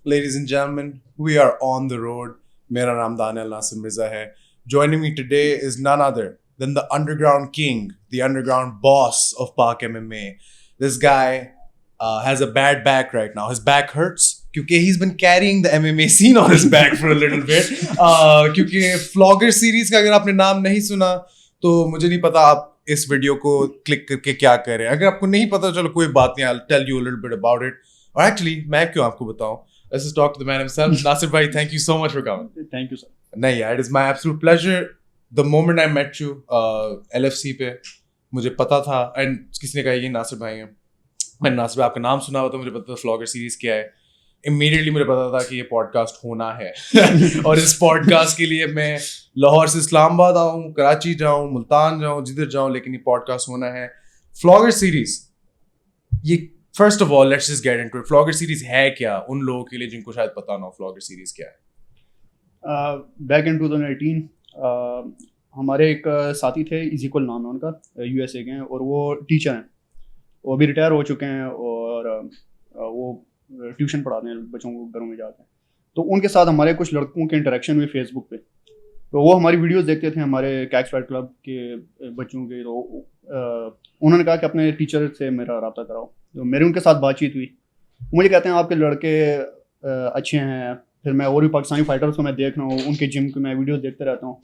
ladies and gentlemen, we are on the road. मेरा नाम Daniel Nasir Mirza है. Joining me today is none other than the underground king, the underground boss of Pak MMA. This guy has a bad back right now. His back hurts क्योंकि he's been carrying the MMA scene on his back for a little bit. क्योंकि Flogger series का अगर आपने नाम नहीं सुना तो मुझे नहीं पता आप इस वीडियो को क्लिक करके क्या करें. अगर आपको नहीं पता चलो कोई बात नहीं. I'll tell you a little bit about it. Or actually मैं क्यों आपको बताऊं. Let's just talk to the man himself. Nasir bhai, thank you so much for coming. Thank you, sir. नहीं यार, it is my absolute pleasure. The moment I met you, LFC पे मुझे पता था and किसी ने कहा ये नासिर भाई हैं. मैंने नासिर भाई आपका नाम सुना हुआ था, मुझे पता था फ्लॉगर सीरीज क्या है. Immediately मुझे पता था कि ये पॉडकास्ट होना है. और इस पॉडकास्ट के लिए मैं लाहौर से इस्लामाबाद आऊँ, कराची जाऊँ, मुल्तान जाऊँ, जिधर जाऊँ, लेकिन ये पॉडकास्ट होना है. फ्लॉगर सीरीज, ये first of all let's just get into it. Flogger series है क्या उन लोगों के लिए जिनको शायद पता ना हो फ्लॉगर सीरीज क्या है? बैक इन 2018 हमारे एक साथी थे, इजिकल नाम है उनका, यूएसए के हैं और वो टीचर हैं. वो अभी रिटायर हो चुके हैं और वो ट्यूशन पढ़ाते हैं बच्चों को घरों में जाके. तो उनके साथ हमारे कुछ लड़कों के इंटरेक्शन हुई फेसबुक पे. तो वो हमारी वीडियोस देखते थे, हमारे कैक्स फाइट क्लब के बच्चों के. तो उन्होंने कहा कि अपने टीचर से मेरा रब्ता कराओ. तो मेरी उनके साथ बातचीत हुई. मुझे कहते हैं आपके लड़के अच्छे हैं. फिर मैं और भी पाकिस्तानी फाइटर्स को मैं देख रहा हूँ, उनके जिम की मैं वीडियोस देखते रहता हूँ.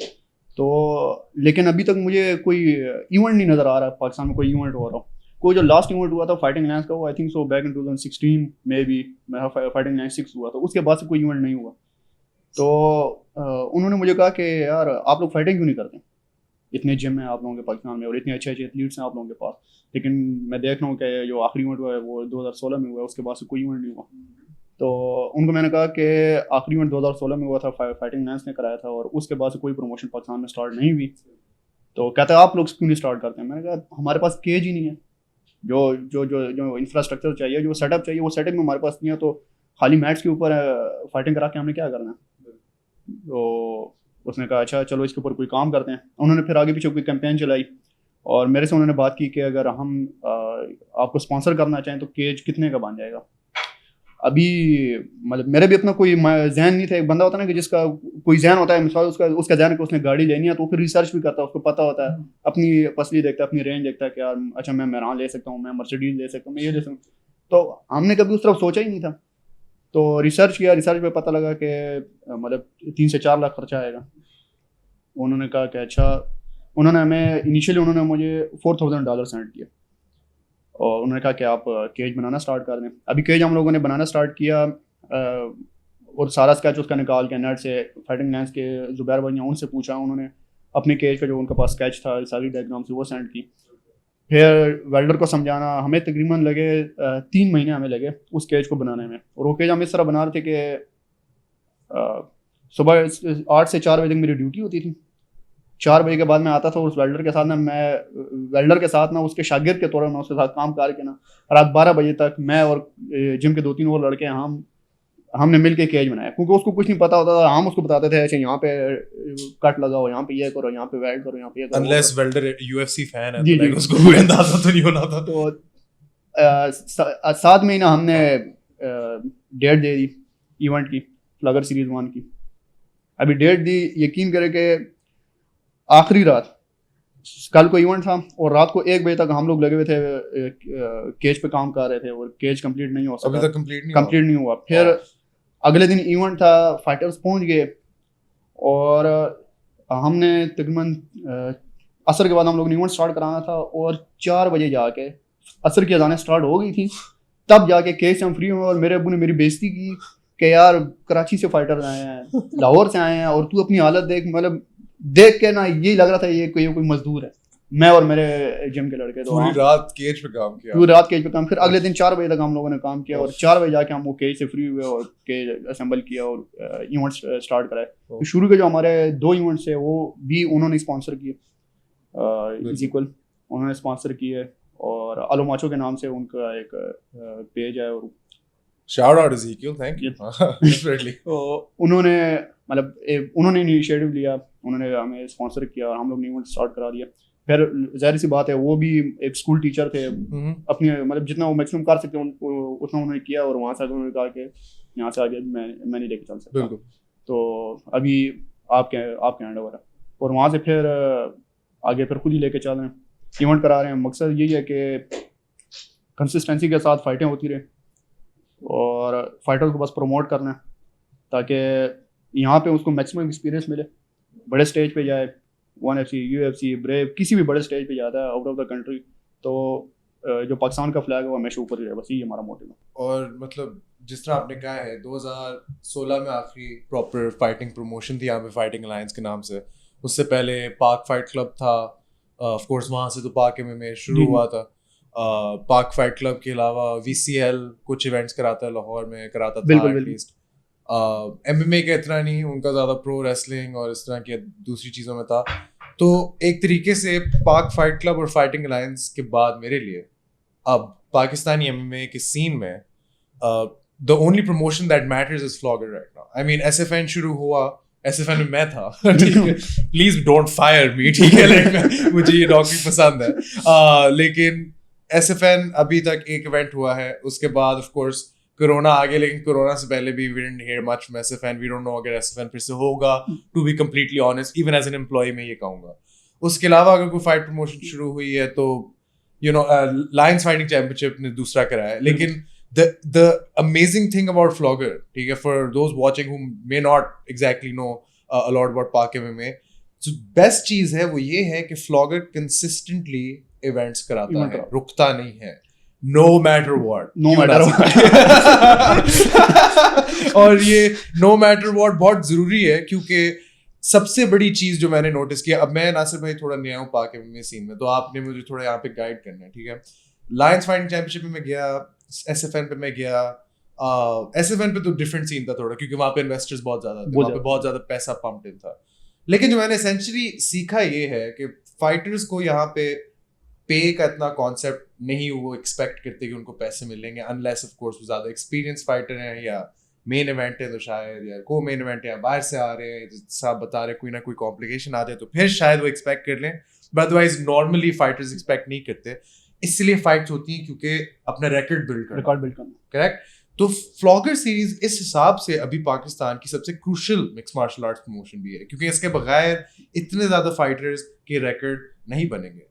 तो लेकिन अभी तक मुझे कोई इवेंट नहीं नज़र आ रहा पाकिस्तान में कोई इवेंट हो रहा. कोई जो लास्ट इवेंट हुआ था फाइटिंग अलायंस का, वो I think so back in 2016 में भी मेरा फाइटिंग अलायंस 6 हुआ था. उसके बाद से कोई इवेंट नहीं हुआ. तो उन्होंने मुझे कहा कि यार आप लोग फाइटिंग क्यों नहीं करते, इतने जिम हैं आप लोगों के पाकिस्तान में और इतने अच्छे अच्छे एथलीट्स हैं आप लोगों के पास. लेकिन मैं देख रहा हूँ कि जो आखिरी इवेंट हुआ है वो 2016 में हुआ है, उसके बाद से कोई इवेंट नहीं हुआ. तो उनको मैंने कहा कि आखिरी इवेंट 2016 में हुआ था, फाइटिंग अलायंस ने कराया था, और उसके बाद से कोई प्रमोशन पाकिस्तान में स्टार्ट नहीं हुई. तो कहते हैं आप लोग क्यों नहीं स्टार्ट करते हैं. मैंने कहा हमारे पास केज ही नहीं है. जो जो जो जो इंफ्रास्ट्रक्चर चाहिए, जो सेटअप चाहिए, वो सेटअप में हमारे पास नहीं है. तो खाली मैट्स के ऊपर फाइटिंग करा के हमने क्या करना है. तो उसने कहा अच्छा चलो इसके ऊपर कोई काम करते हैं. उन्होंने फिर आगे पीछे कोई कैंपेन चलाई और मेरे से उन्होंने बात की कि अगर हम आपको स्पॉन्सर करना चाहें तो केज कितने का बन जाएगा. अभी मतलब मेरे भी अपना कोई जहन नहीं था. एक बंदा होता है ना कि जिसका कोई जहन होता है, मिसाल उसका जहन है कि उसने गाड़ी लेनी है, तो फिर रिसर्च भी करता है, उसको पता होता है, अपनी पसली देखता है, अपनी रेंज देखता है कि यार अच्छा मैं मेरान ले सकता हूँ, मैं मर्सिडीज ले सकता हूँ, मैं ये ले सकता हूँ. तो हमने कभी उस तरफ सोचा ही नहीं था. तो रिसर्च किया, रिसर्च में पता लगा कि मतलब 3 से 4 लाख खर्चा आएगा. उन्होंने कहा कि अच्छा, उन्होंने हमें इनिशियली उन्होंने मुझे $4,000 सेंड किया और उन्होंने कहा कि आप केज बनाना स्टार्ट कर दें. अभी केज हम लोगों ने बनाना स्टार्ट किया और सारा स्केच उसका निकाल के नेट से फाइटिंग अलायंस के जुबैर भाई ने उनसे पूछा. उन्होंने अपने केज का जो उनके पास स्केच था, सारी डायग्राम से वो सेंड की. फिर वेल्डर को समझाना, हमें तकरीबन लगे 3 महीने हमें लगे उस केज को बनाने में. और वो केज हम इस तरह बना रहे थे कि सुबह 8 से 4 बजे तक मेरी ड्यूटी होती थी. 4 बजे के बाद मैं आता था उस वेल्डर के साथ ना, मैं वेल्डर के साथ ना उसके शागिर्द के तौर पर मैं उसके साथ काम करके ना रात 12 बजे तक मैं और जिम के 2-3 और लड़के हमने मिल के केज बनाया. क्योंकि उसको कुछ नहीं पता होता था. हम उसको बताते थे अच्छा यहाँ पे कट लगाओ, यहाँ पे ये करो, यहाँ पे वेल्ड करो, यहाँ पे ये करो. Unless welder UFC fan है तो उसको कोई अंदाजा तो नहीं होना था. तो 7 महीना हमने डेट दे दी इवेंट की, फ्लॉगर सीरीज 1 की. अभी डेट दी, यकीन करे कि आखिरी रात, कल को इवेंट था और रात को 1 बजे तक हम लोग लगे हुए थे केज पे काम कर रहे थे और केज कंप्लीट नहीं हो सका. अभी तक कंप्लीट नहीं हुआ. फिर अगले दिन इवेंट था, फाइटर्स पहुंच गए और हमने तकरीबन असर के बाद हम लोग ने इवेंट स्टार्ट कराना था और 4 बजे जाके असर की अज़ानें स्टार्ट हो गई थी. तब जाके केज से हम फ्री हुए और मेरे अबू ने मेरी बेइज्जती की कि यार कराची से फाइटर्स आए हैं, लाहौर से आए हैं और तू अपनी हालत देख. मतलब देख के ना यही लग रहा था ये कोई मजदूर है. मैं और मेरे जिम के लड़के तो पूरी रात केज पे काम किया. पूरी रात केज पे काम. फिर अगले दिन 4 बजे तक हम लोगों ने काम किया और 4 बजे जाके हम वो केज से फ्री हुए और केज असेंबल किया और इवेंट्स स्टार्ट कराए. तो शुरू के जो हमारे 2 इवेंट्स है वो भी उन्होंने स्पॉन्सर किए. इजिकल उन्होंने स्पॉन्सर किए और अलोमाचो के नाम से उनका एक पेज है. और shout out Ezekiel, thank you. Definitely. तो उन्होंने इनिशिएटिव लिया, उन्होंने हमें स्पॉन्सर किया और हम लोग ने इवेंट स्टार्ट करा दिया. फिर जाहिर सी बात है वो भी एक स्कूल टीचर थे. अपनी मतलब जितना वो मैक्सिमम कर सकते उतना उन्होंने किया और वहाँ से उन्होंने कहा कि यहाँ से आगे मैं नहीं लेके चल सकता। बिल्कुल। तो अभी आपके हैंड ओवर है, और वहाँ से फिर आगे फिर खुद ही लेके चल रहे हैं, इवेंट करा रहे हैं। मकसद यही है कि कंसिस्टेंसी के साथ फाइटें होती रहे और फाइटर को बस प्रमोट करना है, ताकि यहाँ पे उसको मैक्सिमम एक्सपीरियंस मिले, बड़े स्टेज पे जाए, 1FC, UFC, ब्रेव, किसी भी बड़े स्टेज पे जाता है आउट ऑफ द कंट्री, तो जो पाकिस्तान का फ्लैग है वो हमेशा ऊपर ही रहे, बस यही हमारा मोटिव है। और मतलब जिस तरह आपने कहा है 2016 में आखिरी प्रॉपर फाइटिंग प्रमोशन थी यहाँ पे फाइटिंग अलायंस के नाम से, उससे पहले पाक फाइट क्लब था, ऑफ कोर्स वहाँ से तो पाक MMA शुरू हुआ था। पाक फाइट क्लब के अलावा VCL कुछ इवेंट्स कराता है, लाहौर में कराता था एटलीस्ट। MMA का इतना नहीं, उनका ज़्यादा प्रो रेसलिंग और इस तरह की दूसरी चीज़ों में था। तो एक तरीके से पाक फाइट क्लब और फाइटिंग अलायंस के बाद मेरे लिए अब पाकिस्तानी MMA के सीन में the only promotion that matters is Flogger right now. I mean SFN शुरू हुआ, SFN में मैं था ठीक है, प्लीज डोंट फायर मी, ठीक है, लाइक मुझे ये डॉक्टरी पसंद है। लेकिन SFN अभी तक एक इवेंट हुआ है, उसके बाद ऑफ कोर्स कोरोना आ गया, लेकिन कोरोना से पहले भी we didn't hear much from SFN। We don't know अगर SFN फिर से होगा, to be completely honest, even as an employ मैं ये कहूँगा। उसके अलावा अगर कोई फाइट प्रमोशन शुरू हुई है तो you know Lions fighting championship ने दूसरा कराया है। लेकिन the amazing thing about Flogger, ठीक है, for those watching who may not exactly know a lot about Pak MMA, so best चीज है वो ये है कि Flogger consistently events कराता है, रुकता नहीं है, no matter what, no matter what। और ये no matter what बहुत जरूरी है, क्योंकि सबसे बड़ी चीज जो मैंने नोटिस किया, अब मैं नासिर भाई थोड़ा नया हूँ पाक MMA सीन में, तो आपने मुझे थोड़ा यहाँ पे गाइड करना है, ठीक है। लायंस फाइटिंग चैंपियनशिप में मैं गया, SFN पे मैं गया, SFN पे तो डिफरेंट सीन था थोड़ा, क्योंकि वहाँ पे इन्वेस्टर्स बहुत ज्यादा थे, वहाँ पे बहुत ज्यादा पैसा पंप्ड इन था। लेकिन जो मैंने एसेंशियली सीखा ये है कि फाइटर्स को यहाँ पे पे का इतना कॉन्सेप्ट नहीं, वो एक्सपेक्ट करते कि उनको पैसे मिलेंगे, अनलेस ऑफ कोर्स वो ज्यादा एक्सपीरियंस फाइटर हैं या मेन इवेंट है तो शायद, या को मेन इवेंट है या बाहर से आ रहे हैं, सब बता रहे कोई ना कोई कॉम्प्लिकेशन आ जाए तो फिर शायद वो एक्सपेक्ट कर लें, but otherwise normally fighters expect नहीं करते। इसलिए फाइट्स होती हैं क्योंकि अपना रिकॉर्ड बिल्ड करना, करेक्ट। तो फ्लॉगर सीरीज इस हिसाब से अभी पाकिस्तान की सबसे crucial mix martial arts promotion भी है, क्योंकि इसके बगैर इतने ज्यादा फाइटर्स के रिकॉर्ड नहीं बनेंगे।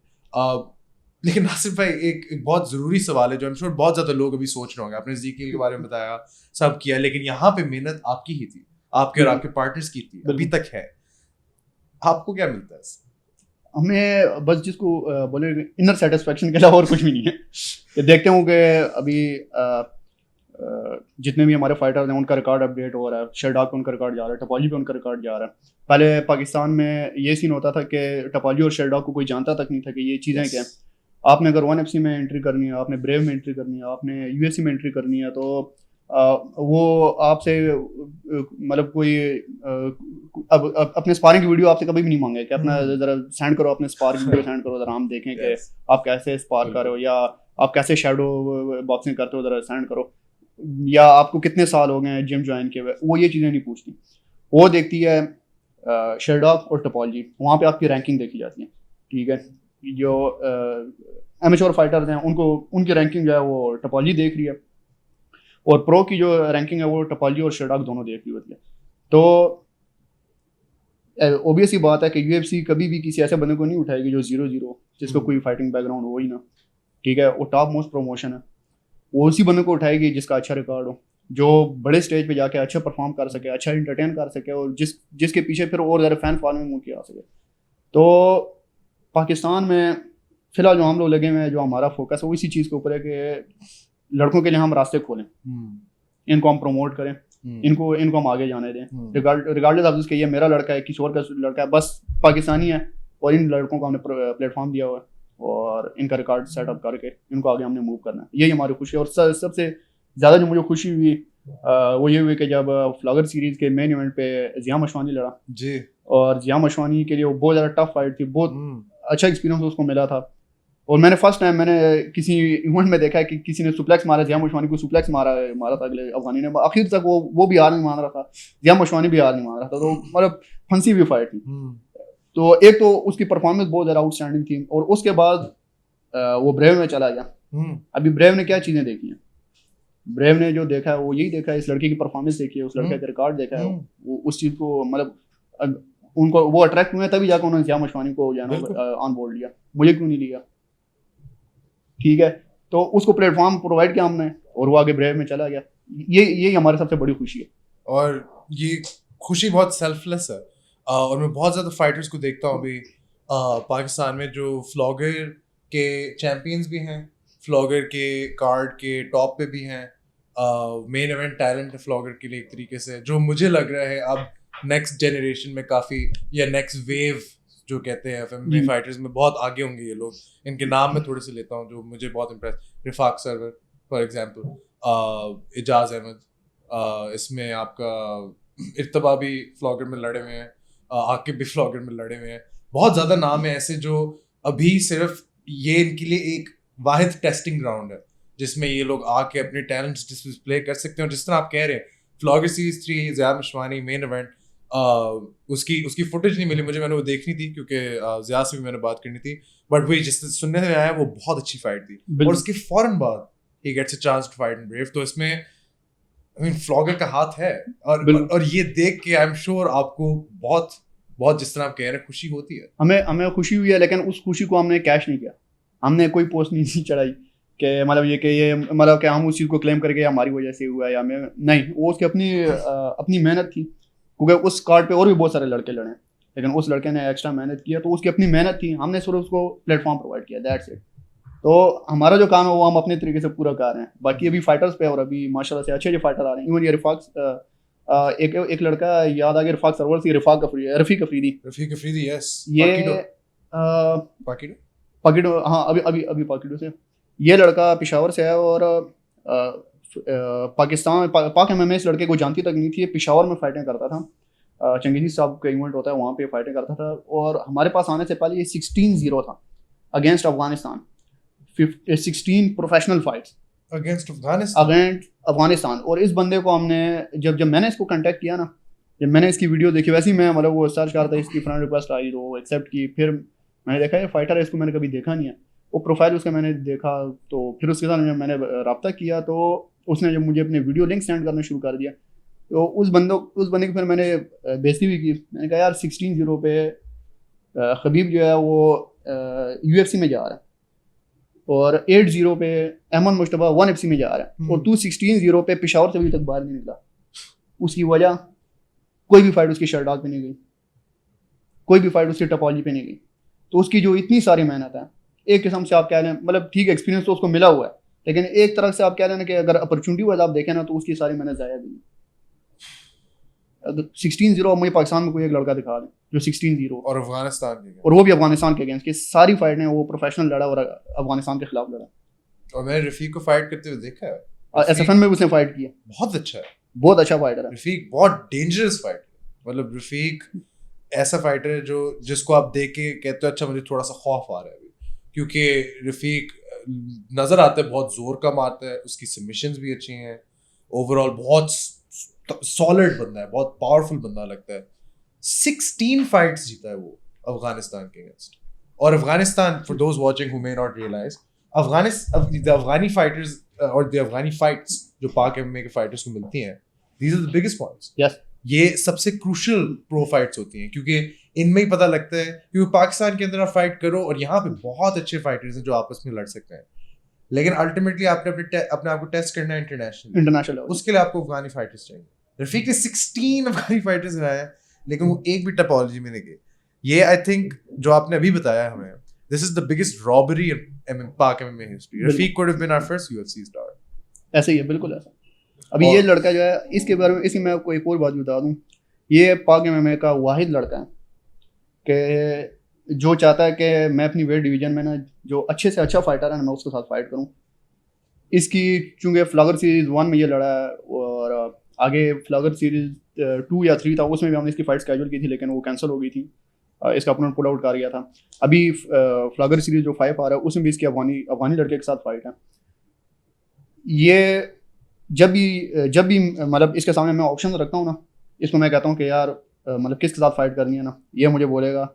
लेकिन नासिर भाई एक बहुत जरूरी सवाल है जो आई एम श्योर बहुत ज्यादा लोग अभी सोच रहे होंगे, आपने ज़ीकीएल के बारे में बताया, सब किया, लेकिन यहाँ पे मेहनत आपकी ही थी, आपके और आपके पार्टनर्स की थी, अभी तक है, आपको क्या मिलता है? हमें बस जिसको बोले इनर सेटिस्फेक्शन के अलावा और कुछ भी नहीं है। ये देखते हूँ कि अभी जितने भी हमारे फाइटर हैं उनका रिकॉर्ड अपडेट हो रहा है, शेरडॉग पे उनका रिकॉर्ड जा रहा है, टपोली पे उनका रिकॉर्ड जा रहा है। पहले पाकिस्तान में ये सीन होता था कि टपोली और शेरडॉग को कोई जानता तक नहीं था कि ये चीज़ें क्या हैं। आपने अगर 1FC में एंट्री करनी है, आपने ब्रेव में एंट्री करनी है, आपने UFC में एंट्री करनी है, तो वो आपसे मतलब कोई अब अपने स्पारिंग की वीडियो आपसे कभी भी नहीं मांगे कि अपना जरा सेंड करो, अपने स्पार की वीडियो सेंड करो, जरा हम देखें कि आप कैसे स्पार कर रहे हो, या आप कैसे शैडो बॉक्सिंग करते हो, जरा सेंड करो, या आपको कितने साल हो गए जिम ज्वाइन किए हुए। वो ये चीज़ें नहीं पूछती, वो देखती है शेरडॉग और टपोलजी, वहाँ पे आपकी रैंकिंग देखी जाती है, ठीक है। जो एमेच्योर फाइटर्स हैं उनको उनकी रैंकिंग जो है वो टपोलजी देख रही है, और प्रो की जो रैंकिंग है वो टपोलजी और शेरडॉग दोनों देख रही होती है। तो ऑब्वियस ही बात है कि UFC कभी भी किसी ऐसे बंदे को नहीं उठाएगी जो 0-0 जिसको कोई फाइटिंग बैकग्राउंड हो ही ना, ठीक है। वो टॉप मोस्ट प्रमोशन है, वो उसी बंदे को उठाएगी जिसका अच्छा रिकॉर्ड हो, जो बड़े स्टेज पे जाके अच्छा परफॉर्म कर सके, अच्छा इंटरटेन कर सके, और जिसके पीछे फिर और ज़्यादा फैन फॉलोइंग उनकी आ सके। तो पाकिस्तान में फिलहाल जो हम लोग लगे हुए हैं, जो हमारा फोकस है वो इसी चीज़ के ऊपर है कि लड़कों के लिए हम रास्ते खोलें, इनको हम प्रमोट करें, इनको हम आगे जाने दें, रिगार्डलेस ऑफ दिस कि ये मेरा लड़का है, किसी और का लड़का है, बस पाकिस्तानी है, और इन लड़कों को हमने प्लेटफॉर्म दिया हुआ है और इनका रिकॉर्ड सेटअप करके इनको आगे हमने मूव करना है। यही हमारी खुशी है। और सबसे ज़्यादा जो मुझे खुशी हुई वो ये हुई कि जब फ्लॉगर सीरीज़ के मेन इवेंट पे ज़िया मशवानी लड़ा जी, और ज़िया मशवानी के लिए वो बहुत ज़्यादा टफ फाइट थी, बहुत अच्छा एक्सपीरियंस उसको मिला था। और मैंने फर्स्ट टाइम मैंने किसी इवेंट में देखा है कि किसी ने सुप्लेक्स मारा, ज़िया मशवानी को सुप्लेक्स मारा था अगले अफगानी ने, आखिर तक वो भी हार नहीं मान रहा था, ज़िया मशवानी भी हार नहीं मान रहा था, तो मतलब फंसी हुई फाइट थी। तो एक तो उसकी परफॉर्मेंस बहुत ज़्यादा आउटस्टैंडिंग थी, और उसके बाद वो ब्रेव में चला गया। अभी ब्रेव ने क्या चीज़ें देखी हैं, ब्रेव ने जो देखा है वो यही देखा है, इस लड़के की परफॉर्मेंस देखी है, उस लड़के का रिकॉर्ड देखा है, वो उस चीज़ को मतलब उनको वो अट्रैक्ट हुए, तभी जाकर उन्होंने ज़िया मशवानी को जो है ना ऑन बोर्ड लिया। मुझे क्यों नहीं लिया? ठीक है, तो उसको प्लेटफॉर्म प्रोवाइड किया हमने और वो आगे ब्रेव में चला गया। ये हमारी सबसे बड़ी खुशी है। और ये खुशी बहुत सेल्फलेस है। और मैं बहुत ज़्यादा फाइटर्स को देखता हूँ अभी पाकिस्तान में जो फ्लॉगर के चैम्पियंस भी हैं, फ्लॉगर के कार्ड के टॉप पे भी हैं, मेन इवेंट टैलेंट है फ्लॉगर के लिए एक तरीके से, जो मुझे लग रहा है अब नेक्स्ट जनरेशन में काफ़ी, या नेक्स्ट वेव जो कहते हैं एफएमएमए फाइटर्स में बहुत आगे होंगे ये लोग। इनके नाम मैं थोड़े से लेता हूँ जो मुझे बहुत impress, Rifaq Sarwar for example, Ijaz Ahmed, इसमें आपका इर्तबा भी फ्लॉगर में लड़े हुए हैं, आकिब भी फ्लॉगर में लड़े हुए हैं। बहुत ज़्यादा नाम है ऐसे जो अभी सिर्फ ये इनके लिए एक वाहिद टेस्टिंग ग्राउंड है जिसमें ये लोग आके अपने टैलेंट्स डिस्प्ले कर सकते हैं। और जिस तरह आप कह रहे हैं Flogger series 3 Zia Mashwani main event, उसकी फुटेज नहीं मिली मुझे, मैंने वो देखनी थी क्योंकि ज़िया से भी मैंने बात करनी थी, बट वही जिस सुनने में आया वो बहुत अच्छी फाइट थी। और उसके फौरन बाद ही gets a chance to fight in Brave. तो इसमें आई मीन फ्लॉगर का हाथ है। और ये देख के आई एम श्योर आपको बहुत बहुत जिस तरह आप कह रहे हैं खुशी होती है। हमें खुशी हुई है, लेकिन उस खुशी को हमने कैश नहीं किया। हमने कोई पोस्ट नहीं चढ़ाई कि मतलब ये मतलब कि हम उस चीज़ को क्लेम करके हमारी वजह से हुआ या हमें नहीं, वो उसकी अपनी मेहनत थी, क्योंकि उस कार्ड पे और भी बहुत सारे लड़के लड़े हैं, लेकिन उस लड़के ने एक्स्ट्रा मेहनत किया, तो उसकी अपनी मेहनत थी, हमने सिर्फ उसको प्लेटफॉर्म प्रोवाइड किया, दैट्स इट। तो हमारा जो काम है वो हम अपने तरीके से पूरा कर रहे हैं। बाकी अभी फाइटर्स पे, और अभी माशाल्लाह से अच्छे फाइटर आ रहे हैं। इवन ये रिफाक एक लड़का याद आ गया, रिफाक सर्वर से, रफीक अफरीदी, यस, ये पाकिडो, हाँ अभी पाकिडो से। ये लड़का पेशावर से है और पाकिस्तान पाक एमएमए इस लड़के को जानती तक नहीं थी। ये पेशावर में फाइटिंग करता था, चंगेजी साहब का इवेंट होता है वहाँ पे फाइटिंग करता था, और हमारे पास आने से पहले ये 16-0 था against Afghanistan. 16 professional fights against Afghanistan. और इस बंदे को हमने जब मैंने इसको कांटेक्ट किया ना, जब मैंने इसकी वीडियो देखी, वैसे ही मैं मतलब वो सर्च कर रहा था, इसकी फ्रेंड रिक्वेस्ट आई तो एक्सेप्ट की। फिर मैंने देखा ये फाइटर है, इसको मैंने कभी देखा नहीं है, वो प्रोफाइल उसका मैंने देखा, तो फिर उसके साथ जब मैंने रब्ता किया तो उसने जब मुझे अपने वीडियो लिंक सेंड करना शुरू कर दिया, तो उस बंदे की फिर मैंने बेइज्जती भी की। मैंने कहा यार 16-0 पे खबीब जो है वो UFC में जा रहा है, और 8-0 पे अहमद मुश्तबा 1FC में जा रहा है, और तू 16-0 पे पेशावर से अभी तक बाहर नहीं निकला। उसकी वजह कोई भी फाइट उसकी शर्ट आग पे नहीं गई, कोई भी फाइट उसकी टपोलॉजी पे नहीं गई। तो उसकी जो इतनी सारी मेहनत है, एक किस्म से आप कह लें, मतलब ठीक एक्सपीरियंस तो उसको मिला हुआ है, लेकिन एक तरह से आप कह रहे हैं कि अगर अपॉर्चुनिटी वाइज आप देखें ना, तो उसकी सारी मेहनत ज़ाया गई। 16-0 मुझे पाकिस्तान में कोई एक लड़का दिखा दें जो 16-0, और अफगानिस्तान के, और वो भी अफगानिस्तान के अगेंस्ट, की सारी फाइट ने वो प्रोफेशनल लड़ा और अफगानिस्तान के खिलाफ लड़ा। और मैंने रफीक को फाइट करते हुए देखा है, SFN में उसने फाइट किया, बहुत अच्छा है, बहुत अच्छा फाइटर है रफीक, बहुत डेंजरस फाइटर। मतलब रफीक ऐसा फाइटर है जो जिसको आप देख के कहते हो अच्छा मुझे थोड़ा सा खौफ आ रहा है अभी, क्योंकि रफीक नजर आता है बहुत जोर का मारता है, उसकी सबमिशंस भी अच्छी हैं, ओवरऑल बहुत सॉलिड बंदा है, बहुत पावरफुल बंदा लगता है। 16 फाइट्स जीता है वो अफगानिस्तान के अगेंस्ट। और Afghanistan, for those watching who may not realise, the Afghani fighters और द अफगानी फाइट्स जो पाक एमएमए के फाइटर्स को मिलती हैं, these are the biggest points. Yes, ये सबसे क्रूशल प्रो फाइट्स होती हैं, क्योंकि इनमें ही पता लगता है, क्योंकि पाकिस्तान के अंदर आप फाइट करो और यहाँ पे बहुत अच्छे फाइटर्स हैं जो आपस में लड़ सकते हैं, लेकिन अल्टीमेटली आपने अपने आप को टेस्ट करना है इंटरनेशनल, उसके लिए आपको अफगानी फाइटर्स चाहिए। रफीक ने 16 अफगानी फाइटर्स हराया, लेकिन वो एक भी टपोलॉजी में नहीं गए। ये आई थिंक जो आपने अभी बताया हमें, this is the biggest robbery in Pak MMA history. Rafiq could have been our first UFC star. ऐसे ही है, बिल्कुल ऐसा। अभी ये लड़का जो है, इसके बारे में इसकी मैं आपको एक और बात बता दूं, ये पाक एमएमए का वाहिद लड़का है कि जो चाहता है कि मैं अपनी वेट डिवीजन में ना जो अच्छे से अच्छा फाइटर है ना, मैं उसके साथ फाइट करूं। इसकी चूंकि फ्लॉगर सीरीज 1 में ये लड़ा है, और आगे फ्लॉगर सीरीज 2 या 3 था, उसमें भी हमने इसकी फाइट स्केड्यूल की थी, लेकिन वो कैंसिल हो गई थी, इसका अपोनेंट पुल आउट कर गया था। अभी फ्लॉगर सीरीज जो 5 आ रहा है, उसमें भी इसकी अफगानी लड़के के साथ फाइट है। ये जब भी मतलब इसके सामने मैं ऑप्शन रखता हूँ ना, इसको मैं कहता हूँ कि यार मतलब किसके साथ फाइट करनी है ना, ये मुझे बोलेगा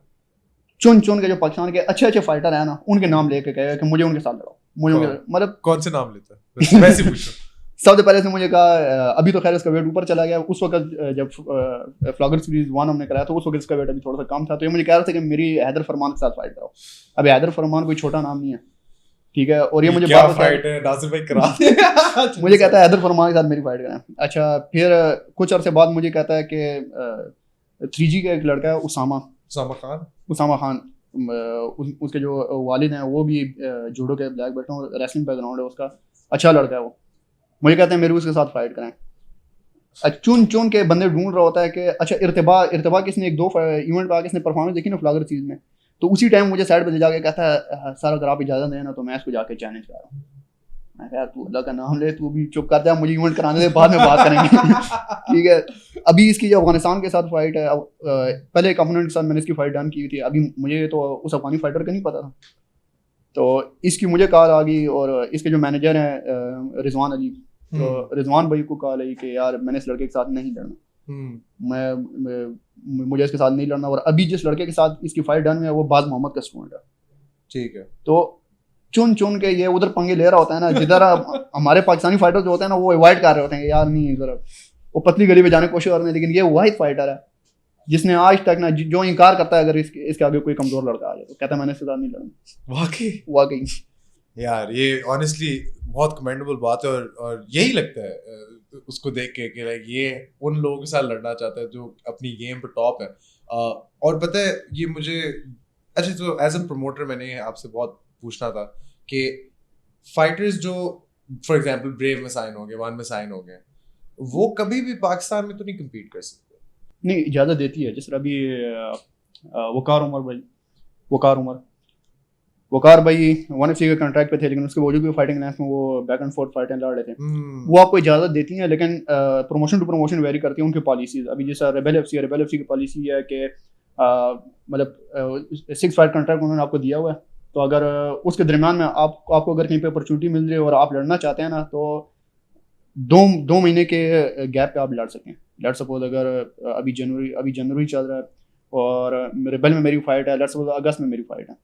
चुन के जो पाकिस्तान के अच्छे फाइटर हैं ना, उनके नाम लेके कहेगा कि मुझे उनके साथ लड़ाओ, मुझे मतलब कौन से नाम लेता है वैसे पूछो। सबसे पहले से मुझे कहा अभी तो खैर इसका वेट ऊपर चला गया, उस वक्त जब फ्लॉगर सीरीज 1 हमने कराया तो उस वक्त इसका वेट अभी थोड़ा सा कम था, तो ये मुझे कह रहा था कि मेरी हैदर फरमान के साथ फाइट कराओ। अब हैदर फरमान कोई छोटा नाम नहीं है, ठीक है, और ये मुझे क्या फाइट है नासिर भाई करा मुझे कहता है हैदर फरमान के साथ मेरी फाइट कराएं। अच्छा, फिर कुछ अरसे बाद मुझे कहता है कि 3G का एक लड़का है उसामा खान, उसके जो वालिद हैं वो भी जूडो के ब्लैक बेल्ट हैं, रेसलिंग बैकग्राउंड है उसका, अच्छा लड़का है वो, मुझे कहते हैं मेरे को उसके साथ फाइट कराएं। चुन चुन के बंदे ढूंढ रहा होता है कि अच्छा इर्तिबा किसने 1-2 इवेंट पे आके इसने परफॉर्मेंस देखी ना फ्लॉगर सीरीज में, तो उसी टाइम मुझे साइड पे ले जाके कहता है सर अगर आप इजाजत दें ना तो मैं इसको जाके चैलेंज कर रहा हूँ। मैं कहा तू अल्लाह का नाम ले, तू भी चुप कर जा, मुझे इवेंट कराने दे, बाद में बात करेंगे ठीक है। अभी इसकी जो अफगानिस्तान के साथ फाइट है, पहले एक अपोनेंट के साथ मैंने इसकी फाइट डन की थी, अभी मुझे तो उस अफगानी फाइटर का नहीं पता था, तो इसकी मुझे कॉल आ गई, और इसके जो मैनेजर हैं रिजवान अली, तो रिजवान भाई को कॉल आई कि यार मैंने इस लड़के के साथ नहीं लड़ना, मैं मुझे इसके साथ नहीं लड़ना, और अभी जिस लड़के के साथ इसकी फाइट डन है वो बाज मोहम्मद का स्टूडेंट है, ठीक है। तो चुन चुन के ये उधर पंगे ले रहा होता है ना, जिधर हमारे पाकिस्तानी फाइटर जो होते हैं ना वो अवॉइड कर रहे होते हैं यार नहीं इधर, वो पतली गली में जाने की कोशिश कर रहे हैं, लेकिन ये वाहिद फाइटर है जिसने आज तक ना जो इनकार करता है अगर इसके आगे कोई कमजोर लड़का आ जाए तो कहता है मैंने इसके साथ नहीं लड़ना। वाकई यार ये ऑनेस्टली बहुत कमेंडेबल बात है, और यही लगता है उसको देख के कि लाइक ये उन लोगों के साथ लड़ना चाहता है जो अपनी गेम पे टॉप है। और पता है ये मुझे अच्छा, तो एज अ प्रमोटर मैंने आपसे बहुत पूछना था कि फाइटर्स जो फॉर एग्जांपल ब्रेव में साइन हो गए, वन में साइन हो गए, वो कभी भी पाकिस्तान में तो नहीं कम्पीट कर सकते? नहीं, इजाज़त देती है, जिस तरह अभी वकार भाई 1FC के कॉन्ट्रैक्ट पे थे, लेकिन उसके बावजूद भी फाइटिंग लाइन्स में वो बैक एंड फोर्थ फाइटें लड़ रहे थे, वो आपको इजाज़त देती हैं, लेकिन प्रमोशन टू प्रमोशन वेरी करती है उनकी पॉलिसीज। अभी जैसा रेबेल एफसी की पॉलिसी है कि मतलब 6 फाइट कॉन्ट्रैक्ट उन्होंने आपको दिया हुआ है, तो अगर उसके दरमियान में आपको अगर कहीं पे अपॉर्चुनिटी मिल रही है और आप लड़ना चाहते हैं ना, तो 2 महीने के गैप पे आप लड़ सकें। लेट्स सपोज अगर अभी जनवरी चल रहा है और रेबेल में मेरी फाइट है, लेट्स सपोज अगस्त में मेरी फाइट है,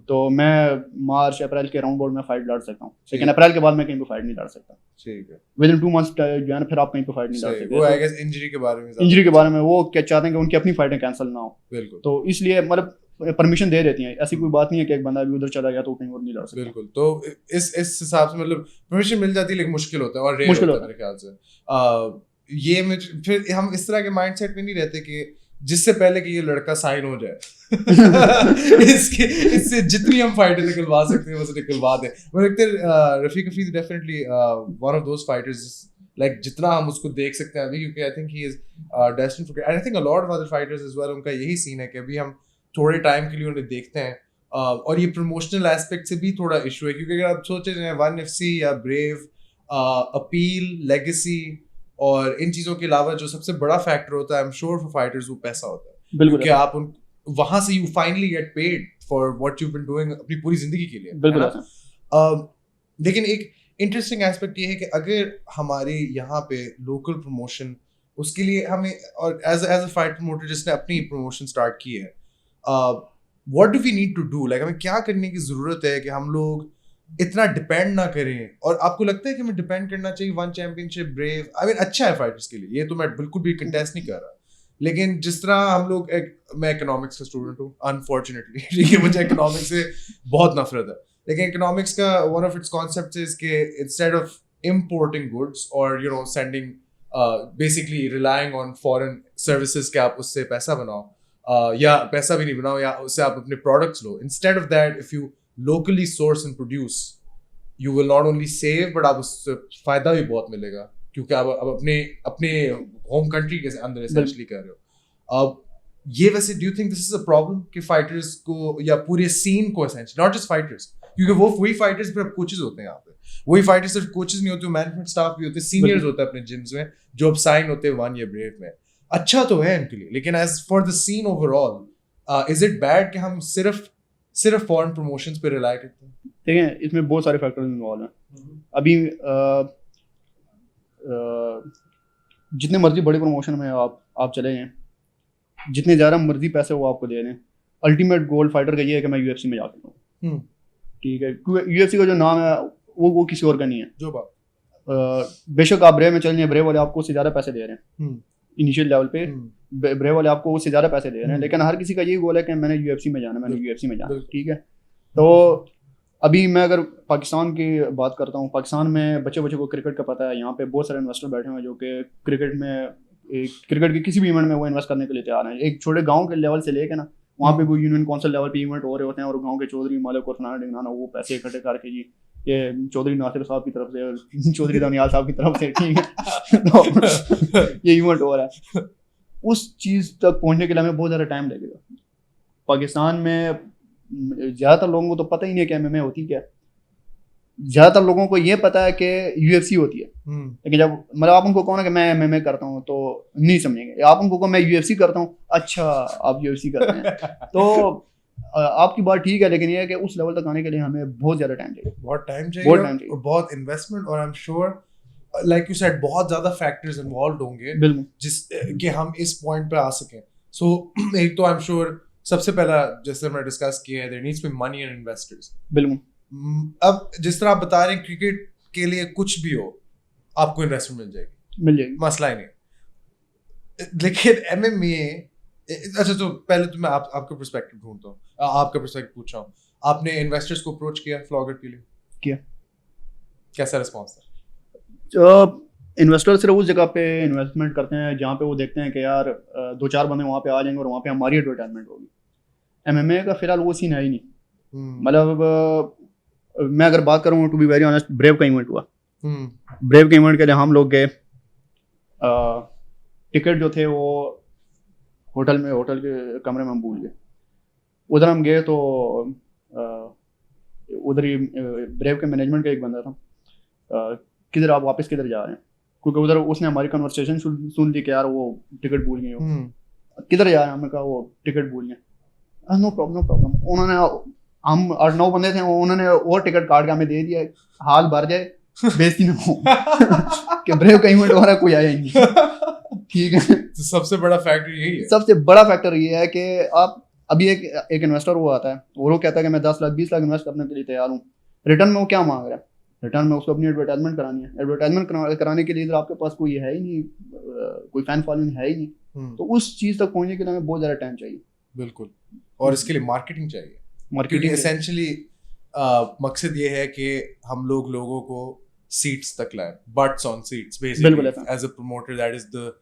तो मैं मार्च अप्रैल के राउंड बोर्ड में फाइट लड़ सकता हूँ, लेकिन अप्रैल के बाद मैं कहीं पे फाइट नहीं लड़ सकता। ठीक है, विद इन 2 मंथ्स जो है ना फिर आप कहीं पे फाइट नहीं लड़ सकते। वो आई गेस इंजरी के बारे में वो क्या चाहते हैं कि उनकी अपनी फाइटें कैंसिल ना हो, बिल्कुल, तो इसलिए मतलब परमिशन दे देती हैं, ऐसी कोई बात नहीं है कि एक बंदा भी उधर चला गया तो कहीं और नहीं लड़ सकता। बिल्कुल, तो इस हिसाब से मतलब परमिशन मिल जाती है, लेकिन मुश्किल होता है और रेयर होता है मेरे ख्याल से। ये फिर हम इस तरह के माइंडसेट में नहीं रहते कि जिससे पहले कि ये लड़का साइन हो जाए इससे जितनी हम फाइटें निकलवा सकते हैं वो निकलवा दें। मुझे लगता है Rafiq Hafeez definitely one of those fighters like जितना हम उसको देख सकते हैं अभी, क्योंकि I think he is destined for, I think a lot of other fighters as well, उनका यही सीन है कि अभी हम थोड़े टाइम के लिए उन्हें देखते हैं, और ये प्रमोशनल एस्पेक्ट से भी थोड़ा इशू है, क्योंकि अगर आप सोचे जाए 1FC या ब्रेव, अपील, लेगेसी और इन चीज़ों के अलावा जो सबसे बड़ा फैक्टर होता है I am sure for fighters वो पैसा होता है, क्योंकि आप उन वहाँ से you finally get paid for what you been doing अपनी पूरी जिंदगी के लिए। बिल्कुल। लेकिन एक इंटरेस्टिंग एस्पेक्ट ये है कि अगर हमारे यहाँ पे लोकल प्रमोशन, उसके लिए हमें, और एज अ फाइट प्रमोटर जिसने अपनी प्रमोशन स्टार्ट की है, what do we need to do, like हमें क्या करने की ज़रूरत है कि हम लोग इतना डिपेंड ना करें? और आपको लगता है कि हमें डिपेंड करना चाहिए one championship, brave, I mean अच्छा है फाइटर्स के लिए, ये तो मैं बिल्कुल भी कंटेस्ट नहीं कर रहा, लेकिन जिस तरह हम लोग मैं इकोनॉमिक्स का स्टूडेंट हूँ अनफॉर्चुनेटली, ठीक है, मुझे इकोनॉमिक्स से बहुत नफरत है, लेकिन इकोनॉमिक्स का one of its concepts is कि इंस्टेड ऑफ इम्पोर्टिंग गुड्स और you know sending basically relying on foreign services के आप उससे पैसा बनाओ, या पैसा भी नहीं बनाओ, या उससे आप अपने products low, instead of that if you locally source and produce, you will not only save but आप उससे फायदा भी बहुत मिलेगा, क्योंकि आप अब अपने होम कंट्री के अंदर essentially कर रहे हो। अब ये वैसे do you think this is a problem कि फाइटर्स को या पूरे सीन को essentially not just fighters, क्योंकि वो वही फाइटर्स फिर अब कोचेस होते हैं यहाँ पे, वही फाइटर्स सिर्फ कोचेस नहीं होते, मैनेजमेंट स्टाफ भी होते हैं, सीनियर्स होते हैं अपने जिम्स में जो अब साइन होते हैं 1 year ब्रेव में। अच्छा तो है इनके लिए, लेकिन as for the scene overall is it bad कि हम सिर्फ फॉरेन प्रमोशंस पे रिलाई करते हैं? देखें, इसमें बहुत सारे फैक्टर्स इन्वॉल्व हैं। अभी जितने मर्जी बड़े प्रमोशन में आप चले जाएं, जितने ज़्यादा मर्जी पैसे वो आपको दे दें, अल्टीमेट गोल फाइटर का ये है कि मैं UFC में जाकर लूँ, ठीक है, क्योंकि UFC का जो नाम है वो किसी और का नहीं है। जो बात बेशक आप ब्रेव में चल रहे हैं, ब्रेव वाले आपको उससे ज़्यादा पैसे दे रहे हैं इनिशियल लेवल पे, ब्रेव वाले आपको उससे ज़्यादा पैसे दे रहे हैं, लेकिन हर किसी का यही गोल है कि मैंने यूएफसी में जाना, मैंने यूएफसी में जाना, ठीक है। तो अभी मैं अगर पाकिस्तान की बात करता हूँ, पाकिस्तान में बच्चे को क्रिकेट का पता है, यहाँ पे बहुत सारे इन्वेस्टर बैठे हुए हैं जो कि क्रिकेट के किसी भी इवेंट में वो इन्वेस्ट करने के लिए तैयार हैं। एक छोटे गांव के लेवल से लेके ना वहाँ पे कोई यूनियन काउंसिल लेवल पे इवेंट हो रहे होते हैं और गांव के चौधरी मालिक और फलाना ढिंगाना वो पैसे इकट्ठे करके जी ये चौधरी नासिर साहब की तरफ से, चौधरी दानियाल साहब की तरफ से, ठीक है, तो ये इवेंट हो रहा है। उस चीज़ तक पहुँचने के लिए हमें बहुत ज़्यादा टाइम लगेगा। पाकिस्तान में ज़्यादातर लोगों को तो पता ही नहीं है कि एमएमए होती क्या है। ज़्यादातर लोगों को ये पता है कि यूएफसी होती है, लेकिन जब मतलब आप उनको कहो ना कि मैं एमएमए करता हूँ तो नहीं समझेंगे। आप उनको कहो मैं यूएफसी करता हूँ, अच्छा आप यूएफसी करते हैं तो आपकी बात ठीक है, लेकिन ये है कि उस लेवल तक आने के लिए हमें बहुत ज़्यादा टाइम चाहिए, बहुत टाइम चाहिए और बहुत इन्वेस्टमेंट, और आई am sure like you said बहुत ज़्यादा फैक्टर्स इन्वॉल्व होंगे जिस कि हम इस पॉइंट पे आ सकें। सो एक तो आई एम श्योर सबसे पहला जैसे हमने डिस्कस किया है, there needs to be money and investors. बिल्कुल। अब जिस तरह आप बता रहे हैं क्रिकेट के लिए कुछ भी हो आपको इन्वेस्टमेंट मिल जाएगी, मसला ही नहीं। लेकिन एमएमए, अच्छा तो पहले तो मैं आपका पर्सपेक्टिव ढूंढता हूँ, आपका पर्सपेक्टिव पूछ रहा हूँ। आपने इन्वेस्टर्स को अप्रोच किया फ्लॉगर के लिए? किया। कैसा रिस्पॉन्स था? इन्वेस्टर सिर्फ उस जगह पे इन्वेस्टमेंट करते हैं जहाँ पे वो देखते हैं कि यार 2-4 बंदे वहाँ पे आ जाएंगे और वहाँ पे हमारी एडवर्टाइजमेंट होगी। एमएमए का फिलहाल वो सीन है ही नहीं। मतलब मैं अगर बात करूँ to be very honest, Brave का इवेंट हुआ, ब्रेव के इवेंट के लिए हम लोग गए, टिकट जो थे वो होटल के कमरे में हम भूल गए। उधर हम गए तो उधर ही ब्रेव के मैनेजमेंट का एक बंदा था, किधर आप वापस किधर जा रहे हैं, क्योंकि उधर उसने हमारी कन्वर्सेशन सुन ली कि यार वो टिकट भूल गए हो, किधर जा रहे हैं, हमने कहा वो टिकट भूल गए। No problem. उन्होंने, हम 8-9 बंदे थे, उन्होंने वो टिकट काट के हमें दे दिया, हाल भर जाए बेइज्जती ना हो कि ब्रेव का इवेंट हो रहा है कोई आया ही नहीं, ठीक है। तो सबसे बड़ा फैक्टर यही है, सबसे बड़ा फैक्टर ये है कि आप अभी एक इन्वेस्टर वो आता है और वो कहता है कि मैं 10 लाख 20 लाख इन्वेस्ट करने के लिए तैयार हूँ, रिटर्न में वो क्या मांग रहा है? रिटर्न में उसको अपनी एडवर्टाइजमेंट करानी है। एडवर्टाइजमेंट कराने के लिए इधर आपके पास कोई है ही नहीं, कोई फैन फॉलोइंग है ही नहीं, तो उस चीज़ तक पहुंचने के लिए हमें बहुत ज़्यादा टाइम चाहिए। बिल्कुल, और इसके लिए मार्केटिंग चाहिए। मार्केटिंग एसेंशियली मकसद ये है कि हम लोगों को सीट्स तक लाए, butts on seats basically. As a promoter that is the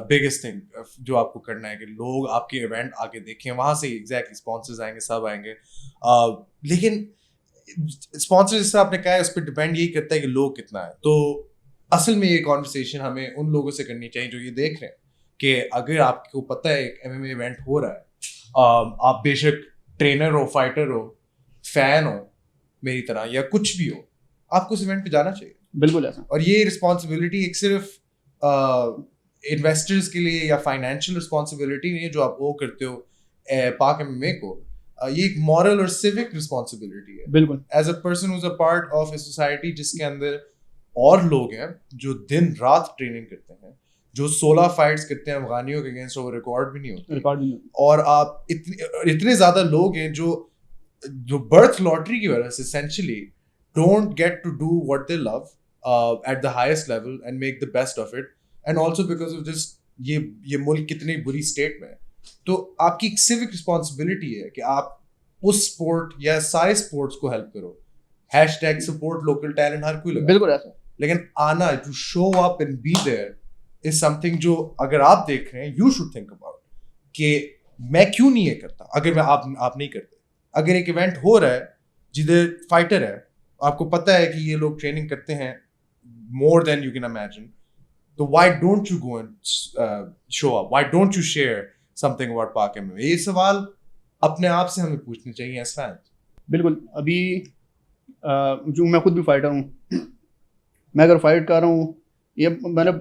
biggest thing जो आपको करना है कि लोग आपके इवेंट आके देखें, वहां से एग्जैक्टली स्पॉन्सर्स आएंगे, सब आएंगे। लेकिन स्पॉन्सर जिस तरह आपने कहा है उस पर डिपेंड यही करता है कि लोग कितना है। तो असल में ये कॉन्वर्सेशन हमें उन लोगों से करनी चाहिए जो ये देख रहे हैं कि अगर आपको पता है एक एमएमए इवेंट हो रहा है, आप बेशक ट्रेनर हो, फाइटर हो, फैन हो मेरी तरह या कुछ भी हो, आपको उस इवेंट पे जाना चाहिए। बिल्कुल ऐसा। और ये रिस्पॉन्सिबिलिटी एक सिर्फ इन्वेस्टर्स के लिए या फाइनेंशियल रिस्पॉन्सिबिलिटी नहीं है जो आप वो करते हो पाक एमएमए को, ये एक मॉरल और सिविक रिस्पॉन्सिबिलिटी है। बिल्कुल। As a person who is a part of a society जिसके अंदर और लोग हैं जो दिन रात ट्रेनिंग करते हैं, जो 16 फाइट्स करते हैं अफगानियों के अगेंस्ट, वो रिकॉर्ड भी नहीं होती, और आप इतने ज्यादा लोग हैं जो बर्थ लॉटरी की वजह से essentially don't get to do what they love at the highest level and make the best of it, and also because of this ये मुल्क कितनी बुरी स्टेट में है। तो आपकी एक सिविक रिस्पॉन्सिबिलिटी है कि आप उस स्पोर्ट या सारे स्पोर्ट्स को हेल्प करो। हैशटैग सपोर्ट लोकल टैलेंट हर कोई लगा, बिल्कुल ऐसा, लेकिन आना to show up and be there is something जो अगर आप देख रहे हैं यू शुड थिंक अबाउट कि मैं क्यों नहीं ये करता। अगर मैं आप नहीं करते, अगर एक इवेंट हो रहा है जिधर फाइटर है, आपको पता है कि ये लोग ट्रेनिंग करते हैं more than you can imagine, तो why don't you go and show up, why don't you share something about Pak MMA? ये सवाल अपने आप से हमें पूछने चाहिए एज फैंस। बिल्कुल। अभी जो मैं खुद भी फाइटर हूँ, मैं अगर फाइट कर रहा हूँ, ये मैंने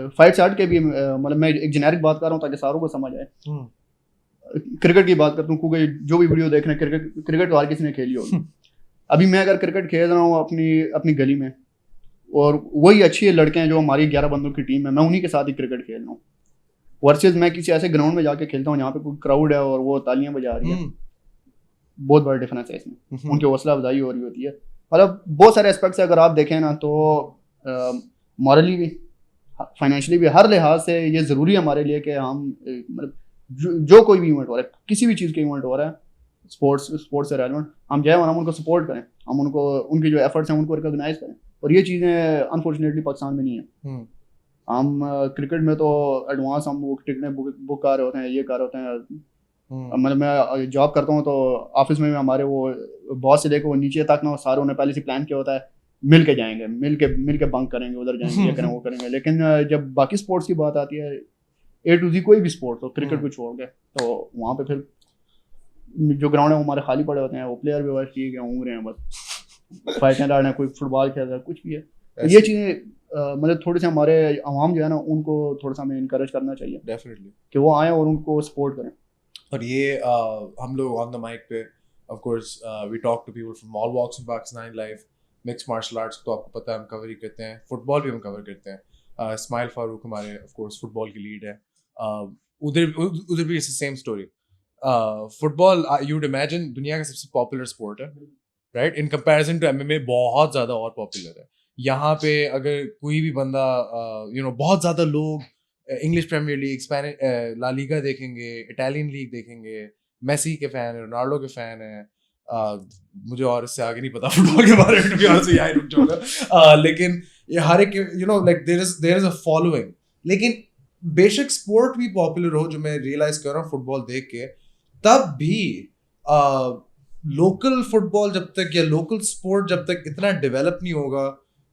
फाइट स्टार्ट के भी मतलब मैं एक जेनेरिक बात कर रहा हूँ ताकि सारों को समझ आए। क्रिकेट की बात करता हूँ क्योंकि जो भी वीडियो देख रहे हैं क्रिकेट तो हर किसी ने खेली होगी। अभी मैं अगर क्रिकेट खेल रहा हूँ अपनी गली में, और वही अच्छी लड़के हैं जो हमारी 11 बंदों की टीम है, मैं उन्हीं के साथ ही क्रिकेट खेल रहा हूँ, वर्सेस मैं किसी ऐसे ग्राउंड में जाके खेलता हूँ जहाँ पे कोई क्राउड है और वो तालियां बजा रही है। बहुत बड़ा डिफरेंस है इसमें, उनकी हौसला अफजाई हो रही होती है मतलब बहुत सारे एस्पेक्ट्स अगर आप देखें ना तो मॉरली भी, फाइनेंशियली भी, हर लिहाज से ये ज़रूरी है हमारे लिए कि हम मतलब जो कोई भी इवेंट हो रहा है, किसी भी चीज़ का इवेंट हो रहा है स्पोर्ट्स से रेलेवेंट, हम जाए और हम उनको सपोर्ट करें, हम उनको उनकी जो एफर्ट्स हैं उनको रिकॉग्नाइज करें। और ये चीज़ें अनफॉर्चुनेटली पाकिस्तान में नहीं है। हम क्रिकेट में तो एडवांस हम वो टिकटें बुक कर रहे होते हैं, ये कर रहे होते हैं। मतलब मैं जॉब करता हूँ तो ऑफिस में हमारे वो बॉस से लेकर वो नीचे तक ना सारों ने पहले से प्लान किया होता है, मिल के जाएंगे, मिल के बंक करेंगे, उधर जाएंगे, ये करेंगे वो करेंगे। लेकिन जब बाकी स्पोर्ट्स की बात आती है, A to Z कोई भी स्पोर्ट हो, क्रिकेट को छोड़ के, तो वहाँ पे फिर जो ग्राउंड है वो हमारे खाली पड़े होते हैं, वो प्लेयर भी बस ठीक है घूम रहे हैं, बस फाइटें लड़ रहे हैं, कोई फुटबॉल खेल रहा है, कुछ भी है। तो ये चीज़ें मतलब थोड़ी सी हमारे आवाम जो है ना उनको थोड़ा सा हमें इनकरेज करना चाहिए डेफिनेटली कि वो आए और उनको सपोर्ट करें। और ये हम लोग ऑन द माइक पे of course we talk to people from all walks of Pakistani life. Mix martial arts तो आपको पता है हम कवर ही करते हैं, फुटबॉल भी हम कवर करते हैं। इस्माइल फारूक हमारे ऑफ कोर्स फुटबॉल की लीड है। उधर भी same story. Football you'd imagine दुनिया का सबसे पॉपुलर स्पोर्ट है, right? In comparison to MMA बहुत ज़्यादा और पॉपुलर है। यहाँ पे अगर कोई भी बंदा बहुत ज़्यादा लोग English Premier League, Spanish La Liga देखेंगे, इटालियन लीग देखेंगे, मेसी के फ़ैन है, रोनाल्डो के फ़ैन है। मुझे और इससे आगे नहीं पता फुटबॉल के बारे में, यहाँ रुक जाऊंगा। लेकिन ये हर एक like there is a following. लेकिन बेशक स्पोर्ट भी पॉपुलर हो, जो मैं रियलाइज कर रहा हूँ फुटबॉल देख के, तब भी लोकल फुटबॉल जब तक या लोकल स्पोर्ट जब तक इतना डेवलप नहीं होगा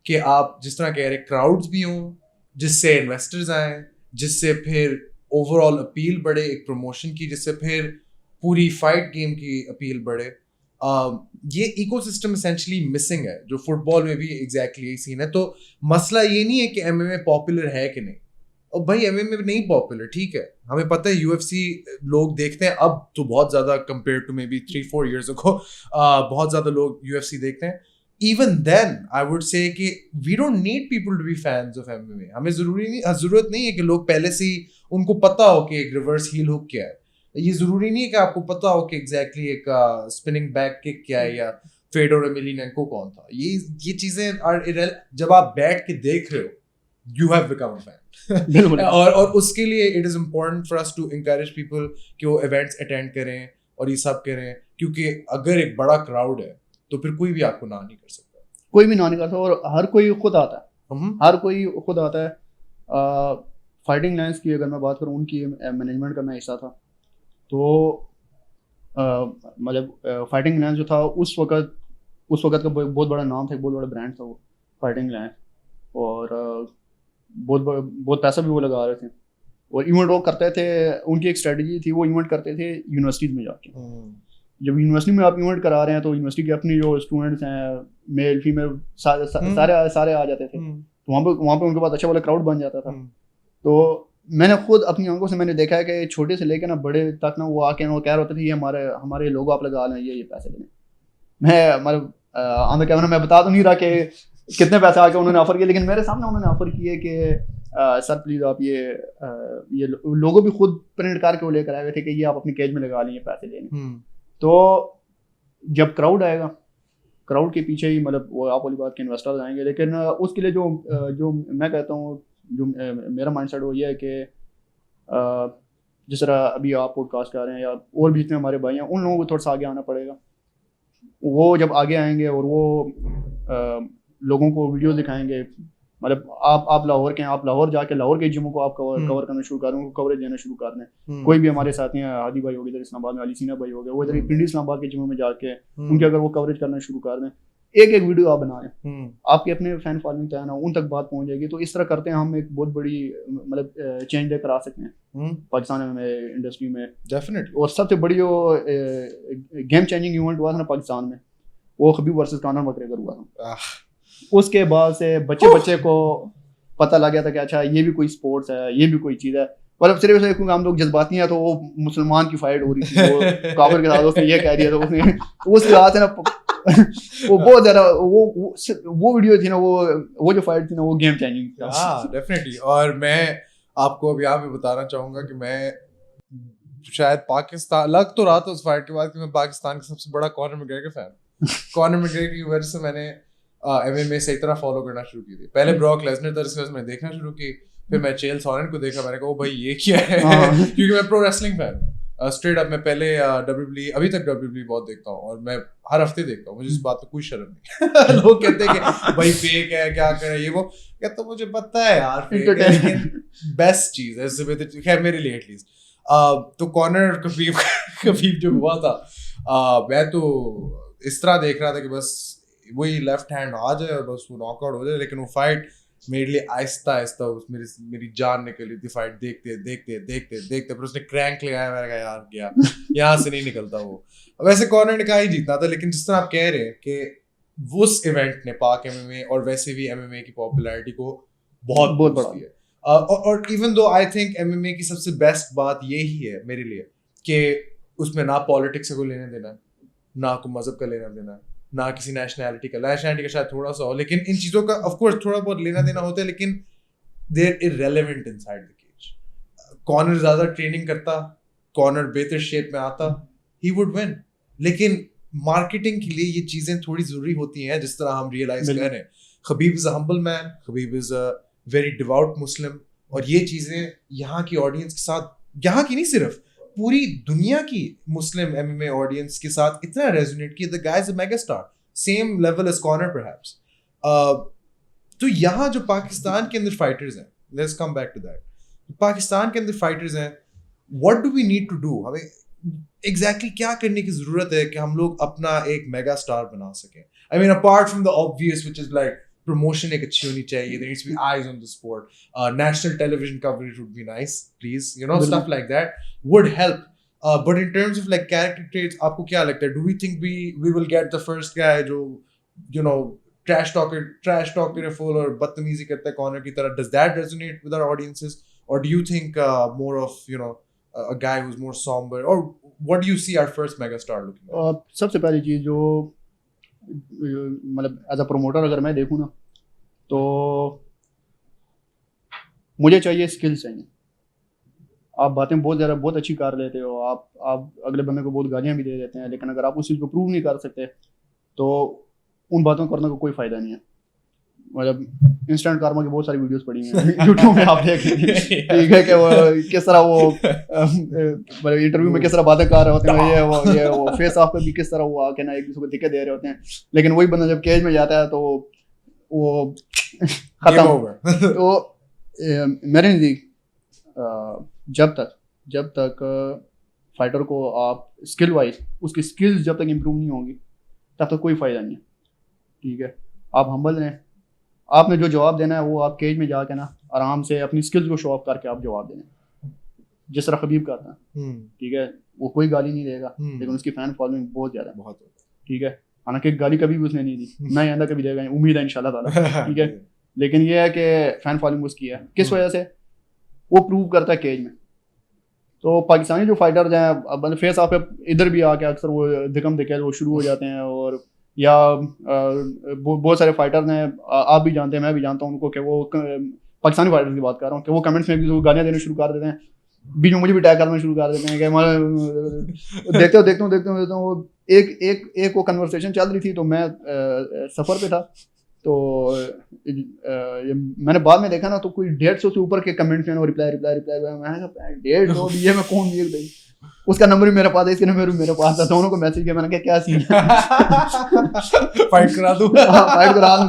कि आप जिस तरह कह रहे क्राउड्स भी हों, जिससे इन्वेस्टर्स आए, जिससे फिर ओवरऑल अपील बढ़े एक प्रमोशन की, जिससे फिर पूरी फाइट गेम की अपील बढ़े, ये इकोसिस्टम एसेंशियली मिसिंग है, जो फुटबॉल में भी एग्जैक्टली यही सीन है। तो मसला ये नहीं है कि MMA पॉपुलर है कि नहीं, और भाई MMA नहीं पॉपुलर, ठीक है, हमें पता है UFC लोग देखते हैं अब तो बहुत ज़्यादा compare to may be 3-4 years ago, बहुत ज़्यादा लोग UFC देखते हैं। Even then, I would say कि we don't need people to be fans of MMA. हमें ज़रूरत नहीं है कि लोग पहले से ही उनको पता हो कि एक रिवर्स हील हुक क्या है। ये ज़रूरी नहीं है कि आपको पता हो कि एग्जैक्टली एक स्पिनिंग बैक किक क्या है या फेडोर एमिलियनेंको कौन था। ये चीज़ें जब आप बैठ के देख रहे हो, you have become a fan. और उसके लिए it is important for us to encourage people कि वो events attend करें और ये सब करें, क्योंकि अगर एक बड़ा crowd है तो फिर कोई भी आपको ना नहीं कर सकता, कोई भी ना नहीं कर सकता, और हर कोई खुद आता है, हर कोई खुद आता है। फाइटिंग लाइन्स की अगर मैं बात करूँ, उनकी मैनेजमेंट का मैं हिस्सा था, तो मतलब फाइटिंग लाइन्स जो था उस वक्त का बहुत बड़ा नाम था, एक बहुत बड़ा ब्रांड था वो फाइटिंग लाइन्स, और बहुत पैसा भी वो लगा रहे थे, और इवेंट वो करते थे। उनकी एक स्ट्रेटजी थी, वो इवेंट करते थे यूनिवर्सिटीज़ में जाके। जब यूनिवर्सिटी में आप इवेंट करा रहे हैं तो यूनिवर्सिटी के अपने जो स्टूडेंट्स हैं, मेल फीमेल सारे आ जाते थे, तो वहाँ पे उनके पास अच्छा वाला क्राउड बन जाता था। तो मैंने खुद अपनी आंखों से मैंने देखा है कि छोटे से लेकर ना बड़े तक ना वो आके वो कह रहे होते थे, ये हमारे लोगो आप लगा लें, ये पैसे दें। मैं मतलब ऑन द कैमरा मैं बता तो नहीं रहा कि कितने पैसे आके उन्होंने ऑफर किए, लेकिन मेरे सामने उन्होंने ऑफर किए कि सर प्लीज़ आप ये लोगो भी खुद प्रिंट करके वो लेकर आए हुए थे कि ये आप अपनी केज में लगा लें, पैसे लेने। तो जब क्राउड आएगा, क्राउड के पीछे ही मतलब वो आप वाली बात के इन्वेस्टर्स आएंगे। लेकिन उसके लिए जो मैं कहता हूँ, जो मेरा माइंडसेट वो ये है कि जिस तरह अभी आप पॉडकास्ट कर रहे हैं या और भी इतने हमारे भाई हैं, उन लोगों को थोड़ा सा आगे आना पड़ेगा। वो जब आगे आएंगे और वो लोगों को वीडियो दिखाएंगे, मतलब आप लाहौर के हैं, आप लाहौर जाके लाहौर के जिमों को आप कवर करना शुरू करें, उनको कवरेज देना शुरू कर दें। कोई भी हमारे साथी हैं, हादी भाई हो गए इधर इस्लामाबाद में, अली सीना भाई हो गए, वो इधर पिंडी इस्लामाबाद के जिमों में जाके उनके अगर वो कवरेज करना शुरू कर दें, एक वीडियो आप बना लें, आपके अपने फैन फॉलोइंग तय ना उन तक बात पहुंच जाएगी। तो इस तरह करते हैं हम एक बहुत बड़ी मतलब चेंज लेकर आ सकते हैं पाकिस्तान में इंडस्ट्री में, डेफिनेटली। और सबसे बड़ी जो गेम चेंजिंग इवेंट हुआ था ना पाकिस्तान में, वो खबीब वर्सेस कॉनर मैकग्रेगर हुआ था। उसके बाद से बच्चे को पता लग गया था कि अच्छा ये भी कोई स्पोर्ट्स है, ये भी कोई चीज़ है। मतलब सिर्फ क्योंकि हम लोग जज्बाती हैं, तो वो मुसलमान की फाइट हो रही थी, वो काफिर के साथ उसने ये कह दिया, तो उसने उस रात है ना वो बहुत ज़्यादा वो वीडियो थी ना, वो जो फाइट थी ना, वो गेम चेंजिंग थी। हाँ डेफिनेटली। और मैं आपको अब यहाँ पे बताना चाहूँगा कि मैं शायद पाकिस्तान लग तो रहा था उस फाइट के बाद कि मैं पाकिस्तान का सबसे बड़ा Conor McGregor fan. Conor McGregor की वजह से मैंने MMA सही तरह फॉलो करना शुरू की थी। पहले ब्रॉक लेसनर था, जिसकी वजह से मैंने देखना शुरू की। फिर मैं चेल सोरेन को देखा, मैंने कहा ओ भाई ये क्या है क्योंकि मैं प्रो रेसलिंग फैन हूँ स्ट्रेट अप। मैं पहले WWE, अभी तक WWE बहुत देखता हूँ और मैं हर हफ्ते देखता हूँ, मुझे इस बात पे कोई शर्म नहीं। लोग कहते हैं कि भाई फेक है, क्या करे ये वो, कहता मुझे पता है यार फेक है, लेकिन बेस्ट चीज है इससे बेहतर, खैर मेरे लिए एटलीस्ट। तो कॉनर कबीब जो हुआ था, मैं तो इस तरह देख रहा था कि बस वही लेफ्ट हैंड आ जाए और बस वो नॉकआउट हो जाए, लेकिन वो फाइट मेरे लिए आहिस्ता आहिस्ता मेरी जान निकली थी फाइट देखते देखते देखते देखते। फिर उसने क्रैंक लगाया, मैंने कहा यार गया, यहाँ से नहीं निकलता वो। वैसे कॉनर ने कहा ही जीतना था, लेकिन जिस तरह आप कह रहे हैं कि उस इवेंट ने पाक MMA और वैसे भी MMA की पॉपुलैरिटी को बहुत बढ़ा दी है। और even though I think MMA की सबसे बेस्ट बात यही है मेरे लिए कि उसमें ना पॉलिटिक्स से कोई लेने देना, ना कोई मजहब का लेना देना, ना किसी नेशनैलिटी का शायद थोड़ा सा हो, लेकिन इन चीज़ों का ऑफ कोर्स थोड़ा बहुत लेना देना होता है, लेकिन they're irrelevant inside the cage. Conor ज़्यादा ट्रेनिंग करता, कॉर्नर बेहतर शेप में आता, ही वुड विन। लेकिन मार्केटिंग के लिए ये चीज़ें थोड़ी ज़रूरी होती हैं, जिस तरह हम रियलाइज कर रहे हैं। Khabib is a humble man, Khabib is a very devout Muslim, और ये चीज़ें यहाँ की ऑडियंस के साथ, यहाँ की नहीं सिर्फ पूरी दुनिया की मुस्लिम MMA ऑडियंस के साथ इतना रेजोनेट किया। The guy is a mega star, same level as Conor perhaps. तो यहाँ जो पाकिस्तान के अंदर फाइटर्स हैं, let's come back to that, Pakistan के अंदर फाइटर्स हैं, what do we need to do? हमें एग्जैक्टली क्या करने की जरूरत है कि हम लोग अपना एक मेगा स्टार बना सकें? I mean apart from the obvious which is like promotion एक अच्छी होनी चाहिए, there needs to be eyes on the sport, national television coverage would be nice, please, you know, stuff like that would help. But in terms of like character traits, आपको क्या लगता है? Do we think we will get the first guy जो you know trash talker full और बदतमीजी करता है corner की तरह? Does that resonate with our audiences, or do you think more of you know a guy who's more somber, or what do you see our first mega star looking like? सबसे पहली चीज़ जो मतलब as a promoter अगर मैं देखूँ ना, तो मुझे चाहिए स्किल्स चाहिए। आप बातें बहुत अच्छी कर लेते हो, आप अगले बंदे को बहुत गालियाँ भी दे देते हैं, लेकिन अगर आप उस चीज़ को प्रूव नहीं कर सकते तो उन बातों करने का कोई फ़ायदा नहीं है। मतलब इंस्टेंट कार्मा की बहुत सारी वीडियोस पड़ी हैं यूट्यूब में, आप देख लीजिए, ठीक है कि वो किस तरह वो मतलब इंटरव्यू में किस तरह बातें कर रहे होते हैं, ये वो फेस ऑफ पे भी किस तरह वो आके ना एक दूसरे को दिक्कत दे रहे होते हैं, लेकिन वही बंदा जब केज में जाता है तो वो खत्म। तो मेरे नज़दीक जब तक फाइटर को आप स्किल वाइज उसकी स्किल्स जब तक इम्प्रूव नहीं होंगी तब तक कोई फ़ायदा नहीं है। ठीक है, आप हम्बल रहें, आपने जो जवाब देना है वो आप केज में जाके ना आराम से अपनी स्किल्स को शो ऑफ करके आप जवाब देना, जिस तरह खबीब करता है। ठीक है, वो कोई गाली नहीं देगा, लेकिन उसकी फैन फॉलोइंग बहुत ज़्यादा है। ठीक है, हालांकि गाली कभी भी उसने नहीं दी, ना आइंदा कभी देगा, उम्मीद है इंशाल्लाह ताला। ठीक है, लेकिन ये है कि फैन फॉलोइंग उसकी है, किस वजह से? वो प्रूव करता है केज में। तो पाकिस्तानी जो फाइटर्स हैं, मतलब फेस ऑफ पे इधर भी आके अक्सर वो दिकम दिखे वो शुरू हो जाते हैं, और या बहुत सारे फाइटर्स हैं, आप भी जानते हैं, मैं भी जानता हूँ उनको, कि वो पाकिस्तानी फाइटर्स की बात कर रहा हूँ कि वो कमेंट्स में गालियाँ देने शुरू कर देते हैं, बीच में मुझे भी टैग करना शुरू कर देते हैं कि देखते हो वो एक वो कन्वर्सेशन चल रही थी, तो मैं सफ़र पे था, तो मैंने बाद में देखा ना, तो कोई 150 से ऊपर के कमेंट्स में रिप्लाई मैंने कहा 150 ये मैं कौन देख रही, उसका नंबर भी मेरे पास है, इसका नंबर भी मेरे पास है, दोनों को मैसेज किया, मैंने कहा क्या सीन है फाइट करा दूं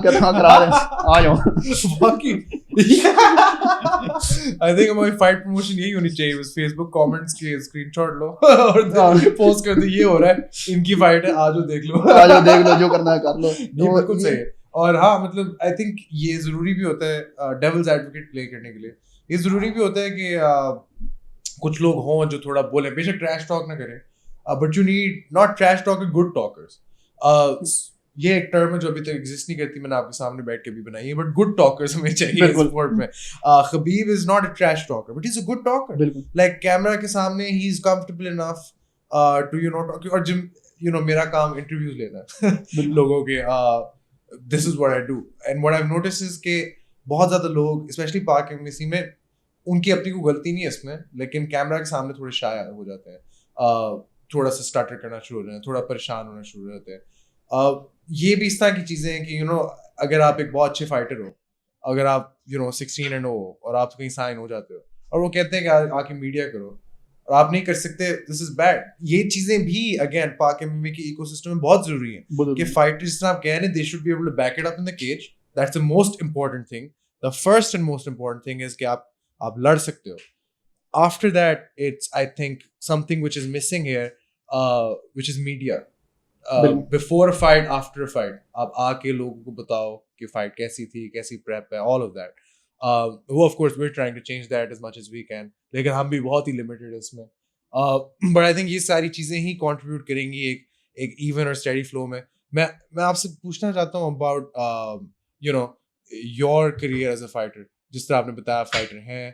कितना करा रहे आ जाओ। बाकी आई थिंक हमारी फाइट प्रमोशन यही होनी चाहिए, बस फेसबुक कमेंट्स के स्क्रीनशॉट लो और पोस्ट कर दो, ये हो रहा है, इनकी फाइट है, आज देख लो जो करना है कर लो। ये बिल्कुल सही है। और हाँ, मतलब आई थिंक ये जरूरी भी होता है डेविल्स एडवोकेट प्ले करने के लिए, ये जरूरी भी होता है कि कुछ लोग हों जो थोड़ा बोले, बेशक ट्रैश टॉक ना करें, but you need not trash talk, good talkers. ये एक टर्म है जो अभी तक एग्जिस्ट नहीं करती, मैंने आपके सामने बैठ के भी बनाई है, बट गुड टॉकर्स हमें चाहिए स्पोर्ट में। Khabib is not a trash talker, but he is a good talker. Like camera के सामने he is comfortable enough to you know talk, और जिम यू नो मेरा काम इंटरव्यूज लेना है लोगों के, this is what I do, and what I have noticed is के बहुत ज्यादा लोग स्पेशली पाक एमएसी में, उनकी अपनी कोई गलती नहीं है इसमें, लेकिन कैमरा के सामने थोड़े शाय हो जाते हैं, थोड़ा सा स्टार्टर करना शुरू हो जाते हैं, थोड़ा परेशान होना शुरू हो जाते हैं। ये भी इस तरह की चीज़ें हैं कि अगर आप एक बहुत अच्छे फाइटर हो, अगर आप 16 हो और आप कहीं साइन हो जाते हो और वो कहते हैं कि आके मीडिया करो और आप नहीं कर सकते, दिस इज बैड। ये चीज़ें भी अगेन पाक एमएमए के इकोसिस्टम में बहुत ज़रूरी है कि फाइटर्स, जिस तरह आप कह रहे हैं, they should be able to back it up in the cage. That's the most important thing. The first and most important thing is कि आप लड़ सकते हो। After that, it's, I think, something which is missing here, which is media. Before a fight, after a fight, आप आके लोगों को बताओ कि fight कैसी थी, कैसी prep है, all of that. वो of course we're trying to change that as much as we can, लेकिन हम भी बहुत ही limited हैं इसमें. But I think ये सारी चीज़ें ही contribute करेंगी एक even और steady flow में. मैं आपसे पूछना चाहता हूँ about your career as a fighter. जिस तरह आपने बताया fighter हैं,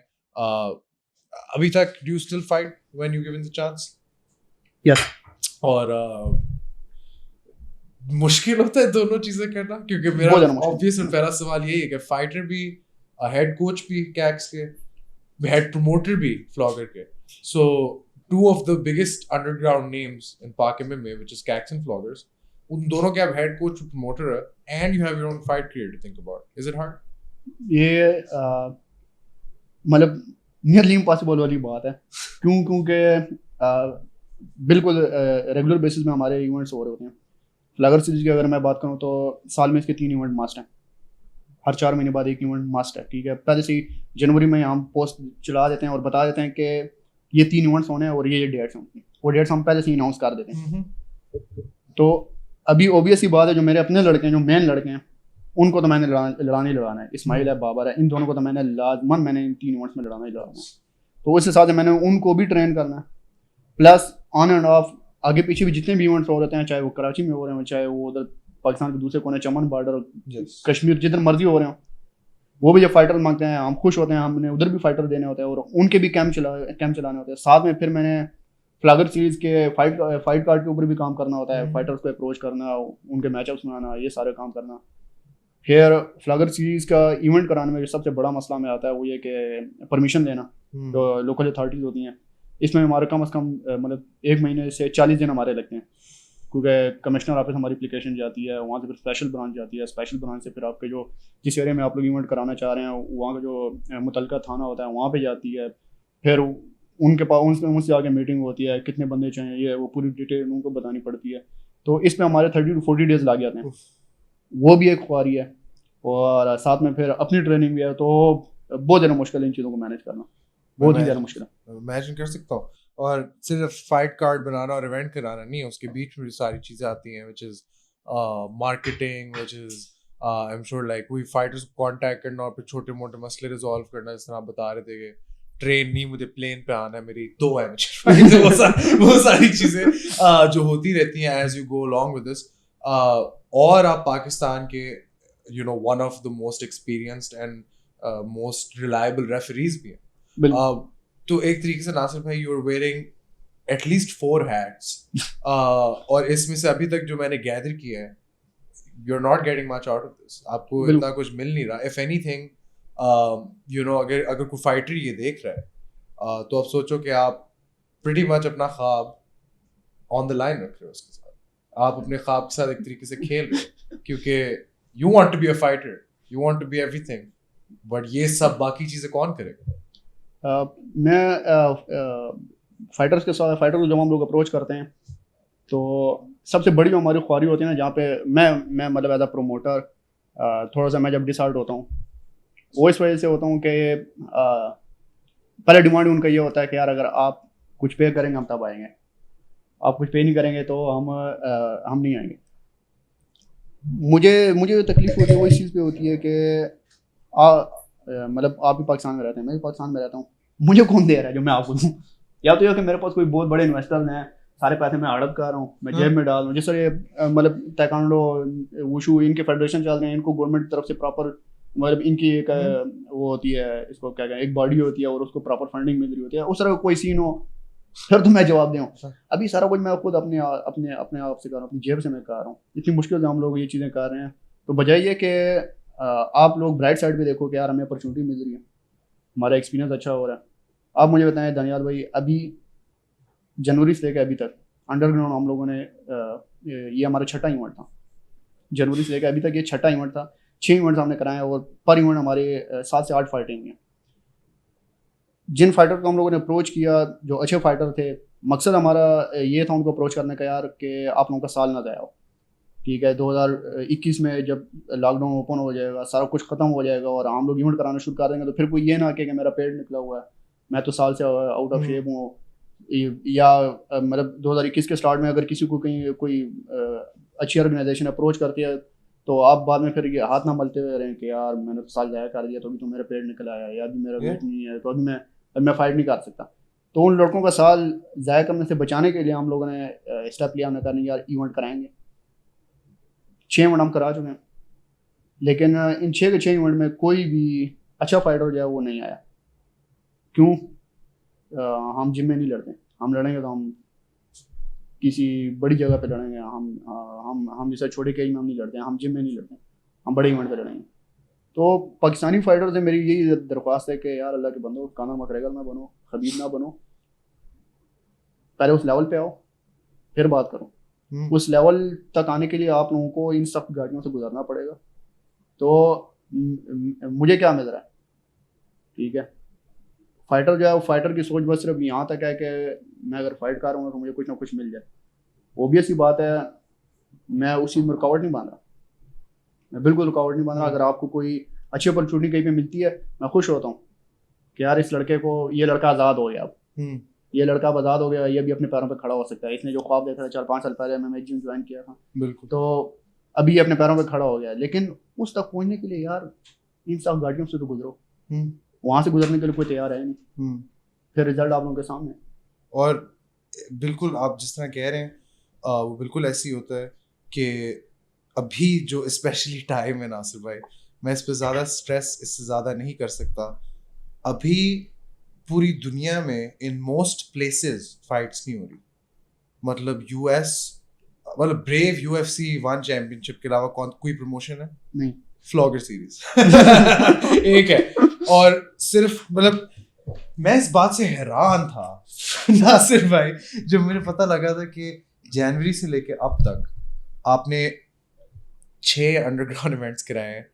अभी तक do you still fight when you given the chance? Yes. और मुश्किल होता है दोनों चीजें करना, क्योंकि मेरा ऑब्वियस और पहला सवाल यही है कि फाइटर भी, हेड कोच भी कैक्स के, हेड प्रमोटर भी फ्लॉगर के, so two of the biggest underground names in Pak MMA which is Kaks and Floggers, उन दोनों के आप हेड कोच प्रमोटर है and you have your own fight career to think about. Is it hard? ये मतलब nearly impossible वाली बात है. क्योंकि बिल्कुल रेगुलर बेसिस में हमारे इवेंट्स हो रहे होते हैं. फ्लैगर सीरीज की अगर मैं बात करूं तो साल में इसके 3 इवेंट मस्ट हैं. हर 4 महीने बाद एक इवेंट मस्ट है. ठीक है, पहले से ही जनवरी में हम पोस्ट चला देते हैं और बता देते हैं कि ये 3 इवेंट्स होने हैं और ये डेट्स होंगी. वो डेट्स हम पहले से ही अनाउंस कर देते हैं. तो अभी ऑब्वियस ही बात है, जो मेरे अपने लड़के हैं, जो मेन लड़के हैं, उनको तो मैंने लड़ाना है. इस्माइल है, बाबर है, इन दोनों को तो मैंने लाजमन इन 3 इवेंट्स में लड़ाना है. तो उस हिसाब से मैंने उनको भी ट्रेन करना है. प्लस ऑन एंड ऑफ आगे पीछे भी जितने भी इवेंट्स हो रहे हैं, चाहे वो कराची में हो रहे हैं, चाहे वो उधर पाकिस्तान के दूसरे कोने, चमन बॉर्डर, कश्मीर, जिधर मर्जी हो रहे हो, वो भी जब फाइटर मांगते हैं हम खुश होते हैं. हमने उधर भी फाइटर देने होते हैं और उनके भी कैंप चलाने होते हैं. साथ में फिर मैंने फ्लैगर सीरीज के फाइट कार्ड के ऊपर भी काम करना होता है. फाइटर्स को अप्रोच करना, उनके मैचअप्स बनाना, ये सारे काम करना. फिर फ्लैगर सीरीज का इवेंट कराने में जो सबसे बड़ा मसला में आता है वो ये कि परमिशन लेना, जो लोकल अथॉरिटीज होती हैं. इसमें हमारे कम से कम मतलब 1 महीने से 40 दिन हमारे लगते हैं. क्योंकि कमिश्नर ऑफिस हमारी एप्लीकेशन जाती है, वहाँ से फिर स्पेशल ब्रांच जाती है. स्पेशल ब्रांच से फिर आपके जो जिस एरिया में आप लोग इवेंट कराना चाह रहे हैं, वहाँ का जो मुतलका थाना होता है वहाँ पे जाती है. फिर उनके पास उनसे आगे मीटिंग होती है, कितने बंदे चाहिए, वो पूरी डिटेल उनको बतानी पड़ती है. तो इस पर हमारे 30 to 40 डेज लग जाते हैं. वो भी एक ख्वारी है. और साथ में फिर अपनी ट्रेनिंग भी है. तो बहुत ज़्यादा मुश्किल है इन चीज़ों को मैनेज करना, बहुत ही ज़्यादा मुश्किल है. इमेजिन कर सकता हूँ. और सिर्फ फाइट कार्ड बनाना और इवेंट कराना नहीं है, उसके बीच में भी सारी चीज़ें आती हैं, which is marketing, which is I'm sure like we fighters को कांटेक्ट करना और फिर छोटे मोटे मसले रिजॉल्व करना. जिस तरह आप बता रहे थे कि ट्रेन नहीं, मुझे प्लेन पे आना है, मेरी 2 है मुझे वो सारी चीज़ें जो होती रहती हैं as you go along with this. और आप पाकिस्तान के one of the most experienced and most reliable referees भी हैं. तो एक तरीके से नासिर भाई, you are wearing at least 4 hats. और इसमें से अभी तक जो मैंने गैदर किया है, you are not getting much out of this. आपको इतना कुछ मिल नहीं रहा. इफ एनीथिंग अगर कोई फाइटर ये देख रहा है तो आप सोचो कि आप प्रीटी मच अपना ख्वाब ऑन द लाइन रख रहे हो उसके साथ. आप अपने ख्वाब के साथ एक तरीके से खेल रहे हो, क्योंकि you want to be a fighter, you want to be everything, but ये सब बाकी चीज़ें कौन करेगा? मैं फाइटर्स के साथ, फाइटर को जब हम लोग अप्रोच करते हैं तो सबसे बड़ी जो हमारी ख्वारी होती है ना, जहाँ पे मैं मतलब एज अ प्रोमोटर थोड़ा सा मैं जब डिसहार्ट होता हूँ, वो इस वजह से होता हूँ कि पहले डिमांड उनका ये होता है कि यार अगर आप कुछ पे करेंगे हम तब आएंगे, आप कुछ पे नहीं करेंगे तो हम नहीं आएंगे. मुझे जो तकलीफ होती है वो इस चीज़ पे होती है कि मतलब आप भी पाकिस्तान में रहते हैं, मैं भी पाकिस्तान में रहता हूँ, मुझे कौन दे रहा है जो मैं आपको दूँ? या तो ये कि मेरे पास कोई बहुत बड़े इन्वेस्टर्स हैं, सारे पैसे मैं हड़प कर रहा हूँ, मैं जेब में डाल रहा हूँ. जैसे ये मतलब ताइक्वांडो, वुशु, इनके फेडरेशन चल रहे हैं, इनको गवर्नमेंट की तरफ से प्रॉपर मतलब इनकी एक वो होती है, इसको क्या कहते हैं, एक बॉडी होती है और उसको प्रॉपर फंडिंग मिल रही होती है. उस तरह कोई सीन हो फिर तो मैं जवाब दूँ. अभी सारा कुछ मैं खुद अपने आप से कर रहा हूँ, अपनी जेब से मैं कर रहा हूँ. इतनी मुश्किल से हम लोग ये चीज़ें कर रहे हैं. तो बजाय ये कि आप लोग ब्राइट साइड पे देखो कि यार हमें अपॉर्चुनिटी मिल रही है, हमारा एक्सपीरियंस अच्छा हो रहा है. आप मुझे बताएं दानियाल भाई, अभी जनवरी से लेकर अभी तक अंडरग्राउंड हम लोगों ने ये हमारा 6ठा इवेंट था. जनवरी से लेकर अभी तक ये छठा इवेंट था, 6 इवेंट्स हमने कराए और पर इवेंट हमारे 7 से 8 फाइटिंग हैं। जिन फाइटर को हम लोगों ने अप्रोच किया जो अच्छे फाइटर थे, मकसद हमारा ये था उनको अप्रोच करने का यार कि आप लोगों का साल ना जाया हो, ठीक है। 2021 में जब लॉकडाउन ओपन हो जाएगा, सारा कुछ खत्म हो जाएगा और हम लोग इवेंट कराना शुरू कर देंगे, तो फिर कोई ये ना कहे कि मेरा पेट निकला हुआ है, मैं तो साल से आउट ऑफ शेप हूँ, या मतलब 2021 के स्टार्ट में अगर किसी को कहीं कोई अच्छी ऑर्गेनाइजेशन अप्रोच करती है तो आप बाद में फिर ये हाथ ना मलते हुए रहें कि यार मैंने तो साल ज़ाया कर दिया तो अभी तो मेरा पेट निकल आया, या अभी मेरा वेट नहीं है तो अभी मैं फाइट नहीं कर सकता। तो उन लड़कों का साल ज़ाया करने से बचाने के लिए हम लोगों ने स्टेप लिया, हमने कहा नहीं यार इवेंट कराएंगे। 6 इवेंट हम करा चुके हैं, लेकिन इन 6 के 6 इवेंट में कोई भी अच्छा फाइटर जो है वो नहीं आया। क्यों? हम जिम में नहीं लड़ते, हम लड़ेंगे तो हम किसी बड़ी जगह पे लड़ेंगे, हम जैसे छोटे केज में हम नहीं लड़ते हैं, हम जिम में नहीं लड़ते, हम बड़े इवेंट पे लड़ेंगे। तो पाकिस्तानी फाइटर से मेरी यही दरख्वास्त है कि यार अल्लाह के बंदो कानर मैकग्रेगर ना बनो, खबीब ना बनो, पहले उस लेवल पे आओ फिर बात करो। उस लेवल तक आने के लिए आप लोगों को इन सख्त घाटियों से गुजरना पड़ेगा। तो मुझे क्या मिल रहा है, ठीक है, फाइटर जो है वो फाइटर की सोच बस सिर्फ यहाँ तक है कि मैं अगर फाइट कर रहा हूँ तो मुझे कुछ ना कुछ मिल जाए। ओबियस ही बात है, मैं उस चीज़ में रुकावट नहीं बांध रहा, मैं बिल्कुल रुकावट नहीं बांध रहा। अगर आपको कोई अच्छी अपॉर्चुनिटी कहीं पे मिलती है, मैं खुश होता हूँ कि यार इस लड़के को, ये लड़का आज़ाद हो गया, अब ये लड़का अब आज़ाद हो गया, ये भी अपने पैरों पे खड़ा हो सकता है। इसने जो ख्वाब देखा था 4-5 साल पहले, मैं जिम ज्वाइन किया था, बिल्कुल, तो अभी ये अपने पैरों पे खड़ा हो गया। लेकिन उस तक पहुँचने के लिए यार इन सब गाड़ियों से तो गुजरो, वहाँ से गुजरने के लिए कोई तैयार है नहीं, फिर रिजल्ट आप लोगों के सामने। और बिल्कुल आप जिस तरह कह रहे हैं वो बिल्कुल ऐसे ही होता है कि अभी जो स्पेशली टाइम है नासिर भाई, मैं इस पे ज़्यादा स्ट्रेस इससे ज़्यादा नहीं कर सकता। अभी पूरी दुनिया में इन मोस्ट प्लेसेस फाइट्स नहीं हो रही। मतलब यूएस, मतलब ब्रेव UFC 1 चैंपियनशिप के अलावा कोई प्रमोशन है नहीं, फ्लॉगर सीरीज एक है। और सिर्फ मतलब मैं इस बात से हैरान था नासिर भाई, जब मुझे पता लगा था कि जनवरी से लेके अब तक आपने 6 अंडरग्राउंड इवेंट्स कराए हैं।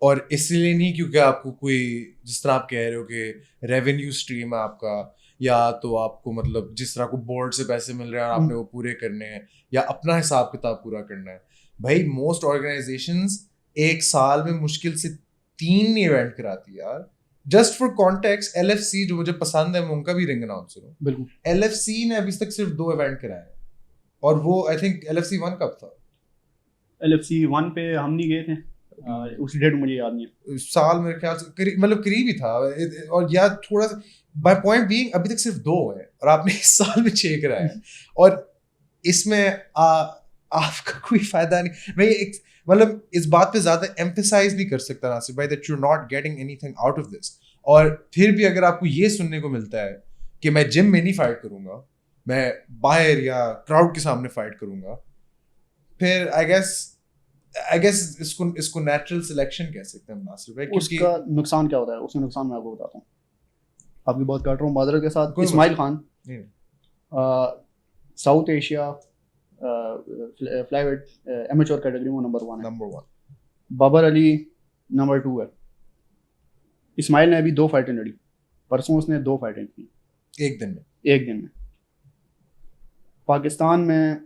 और इसलिए नहीं क्योंकि आपको कोई, जिस तरह आप कह रहे हो कि रेवेन्यू स्ट्रीम है आपका, या तो आपको मतलब जिस तरह को बोर्ड से पैसे मिल रहे हैं और आपने वो पूरे करने हैं, या अपना हिसाब किताब पूरा करना है। भाई मोस्ट ऑर्गेनाइजेशंस एक साल में मुश्किल से 3 इवेंट कराती है यार। जस्ट फॉर कॉन्टेक्स्ट, LFC जो मुझे पसंद है, मैं उनका भी रिंग अनाउंसर हूँ। बिल्कुल, LFC ने अभी तक सिर्फ 2 इवेंट कराए हैं, और वो आई थिंक LFC 1 कब था? LFC 1 पे हम नहीं गए थे, उस डेट मुझे याद नहीं है, साल मेरे ख्याल से मतलब करीब ही था। और या थोड़ा सा, बाय पॉइंट बीइंग अभी तक सिर्फ 2 है और आपने इस साल में 6 कराए हैं। और इसमें आपका कोई फायदा नहीं। मैं मतलब इस बात पे ज्यादा एम्फेसाइज नहीं कर सकता नासिर भाई that you are not getting anything out of this. और फिर भी अगर आपको ये सुनने को मिलता है कि मैं जिम में नहीं फाइट करूंगा, मैं बाहर या क्राउड के सामने फाइट करूंगा, फिर आई गेस इसको नेचुरल सिलेक्शन कह सकते हैं नासिर भाई। उसका नुकसान क्या होता है? उसका नुकसान मैं आपको बताता हूँ, आपकी बात काट रहा हूँ माजरत के साथ। कोई Ismail Khan South Asia flyweight amateur category में नंबर 1 है, बाबर अली नंबर 2 है। इस्माइल ने अभी 2 फाइटें लड़ी, परसों उसने 2 फाइटें की एक दिन में। पाकिस्तान में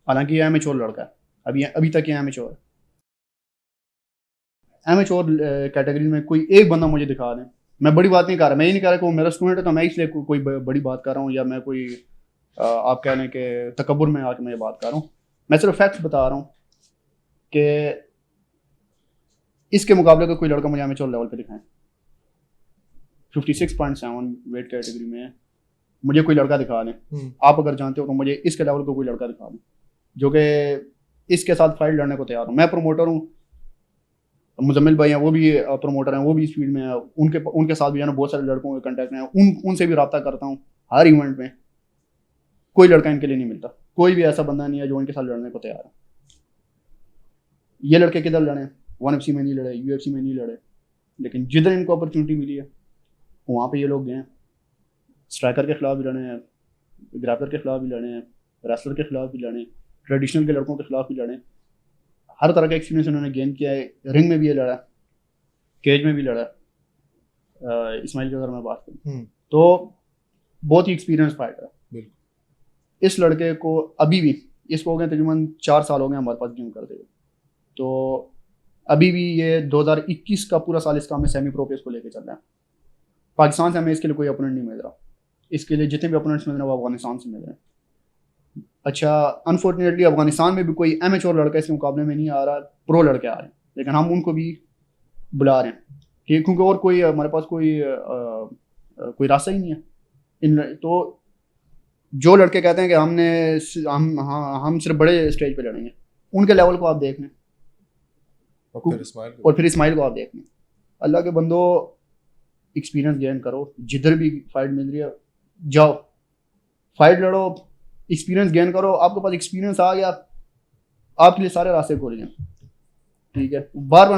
हालांकि ये एमेच्योर लड़का है, अभी तक ये एमेच्योर है। एमेच्योर कैटेगरी में कोई एक बंदा मुझे दिखा दें। मैं बड़ी बात नहीं कर रहा, मैं ये नहीं कह रहा कि वो मेरा स्टूडेंट है तो मैं इसलिए कोई बड़ी बात कर रहा हूँ, या मैं कोई आप कह लें कि तकब्बुर में आके मैं ये बात कर रहा हूँ। मैं सिर्फ फैक्ट्स बता रहा हूँ कि इसके मुकाबले का कोई लड़का मुझे एमेच्योर लेवल पे दिखाएं। 56.7 वेट कैटेगरी में मुझे कोई लड़का दिखा दें, आप अगर जानते हो तो मुझे इसके लेवल को कोई लड़का दिखा दें जो कि इसके साथ फाइट लड़ने को तैयार हूँ। मैं प्रमोटर हूँ, मुजम्मिल भाई हैं वो भी प्रमोटर हैं, वो भी इस फील्ड में है, उनके साथ भी है ना बहुत सारे लड़कों के कांटेक्ट में है, उनसे भी रब्ता करता हूँ। हर इवेंट में कोई लड़का इनके लिए नहीं मिलता, कोई भी ऐसा बंदा नहीं है जो इनके साथ लड़ने को तैयार है। ये लड़के किधर लड़े? 1FC में नहीं लड़े, UFC में नहीं लड़े, लेकिन जिधर इनको अपॉर्चुनिटी मिली है वहाँ पे ये लोग गए। स्ट्राइकर के खिलाफ भी लड़े हैं, ग्रैपलर के खिलाफ भी लड़े हैं, रेसलर के खिलाफ भी लड़े हैं, ट्रेडिशनल के लड़कों के खिलाफ भी लड़े, हर तरह का एक्सपीरियंस उन्होंने गेन किया है। रिंग में भी ये लड़ा, केज में भी लड़ा, इस्माइल की अगर मैं बात करूँ तो बहुत ही एक्सपीरियंस फाइटर है। बिल्कुल। इस लड़के को अभी भी, इसको हो गए तकरीबन 4 साल हो गए हमारे पास गेम करते हुए, तो अभी भी ये 2021 का पूरा साल इसका हमें सेमी प्रो पे इसको लेके चल रहा है। पाकिस्तान से हमें इसके लिए कोई अपोनेंट नहीं मिल रहा, इसके लिए जितने भी अपोनेंट्स मिल रहे हैं वो अफगानिस्तान से मिल रहे हैं। अच्छा, अनफॉर्चुनेटली अफगानिस्तान में भी कोई एमेच्योर लड़का इसके मुकाबले में नहीं आ रहा, प्रो लड़के आ रहे हैं, लेकिन हम उनको भी बुला रहे हैं, ठीक है, क्योंकि और कोई हमारे पास कोई रास्ता ही नहीं है। तो जो लड़के कहते हैं कि हम सिर्फ बड़े स्टेज पे लड़ेंगे, उनके लेवल को आप देख लें, और फिर इस्माइल को आप देख लें। अल्लाह के बंदो, एक्सपीरियंस गेन करो, जिधर भी फाइट मिल रही है जाओ, फाइट लड़ो, एक्सपीरियंस गेन करो। आपके पास एक्सपीरियंस आ गया, आपके लिए सारे रास्ते खोल गए, ठीक है। बार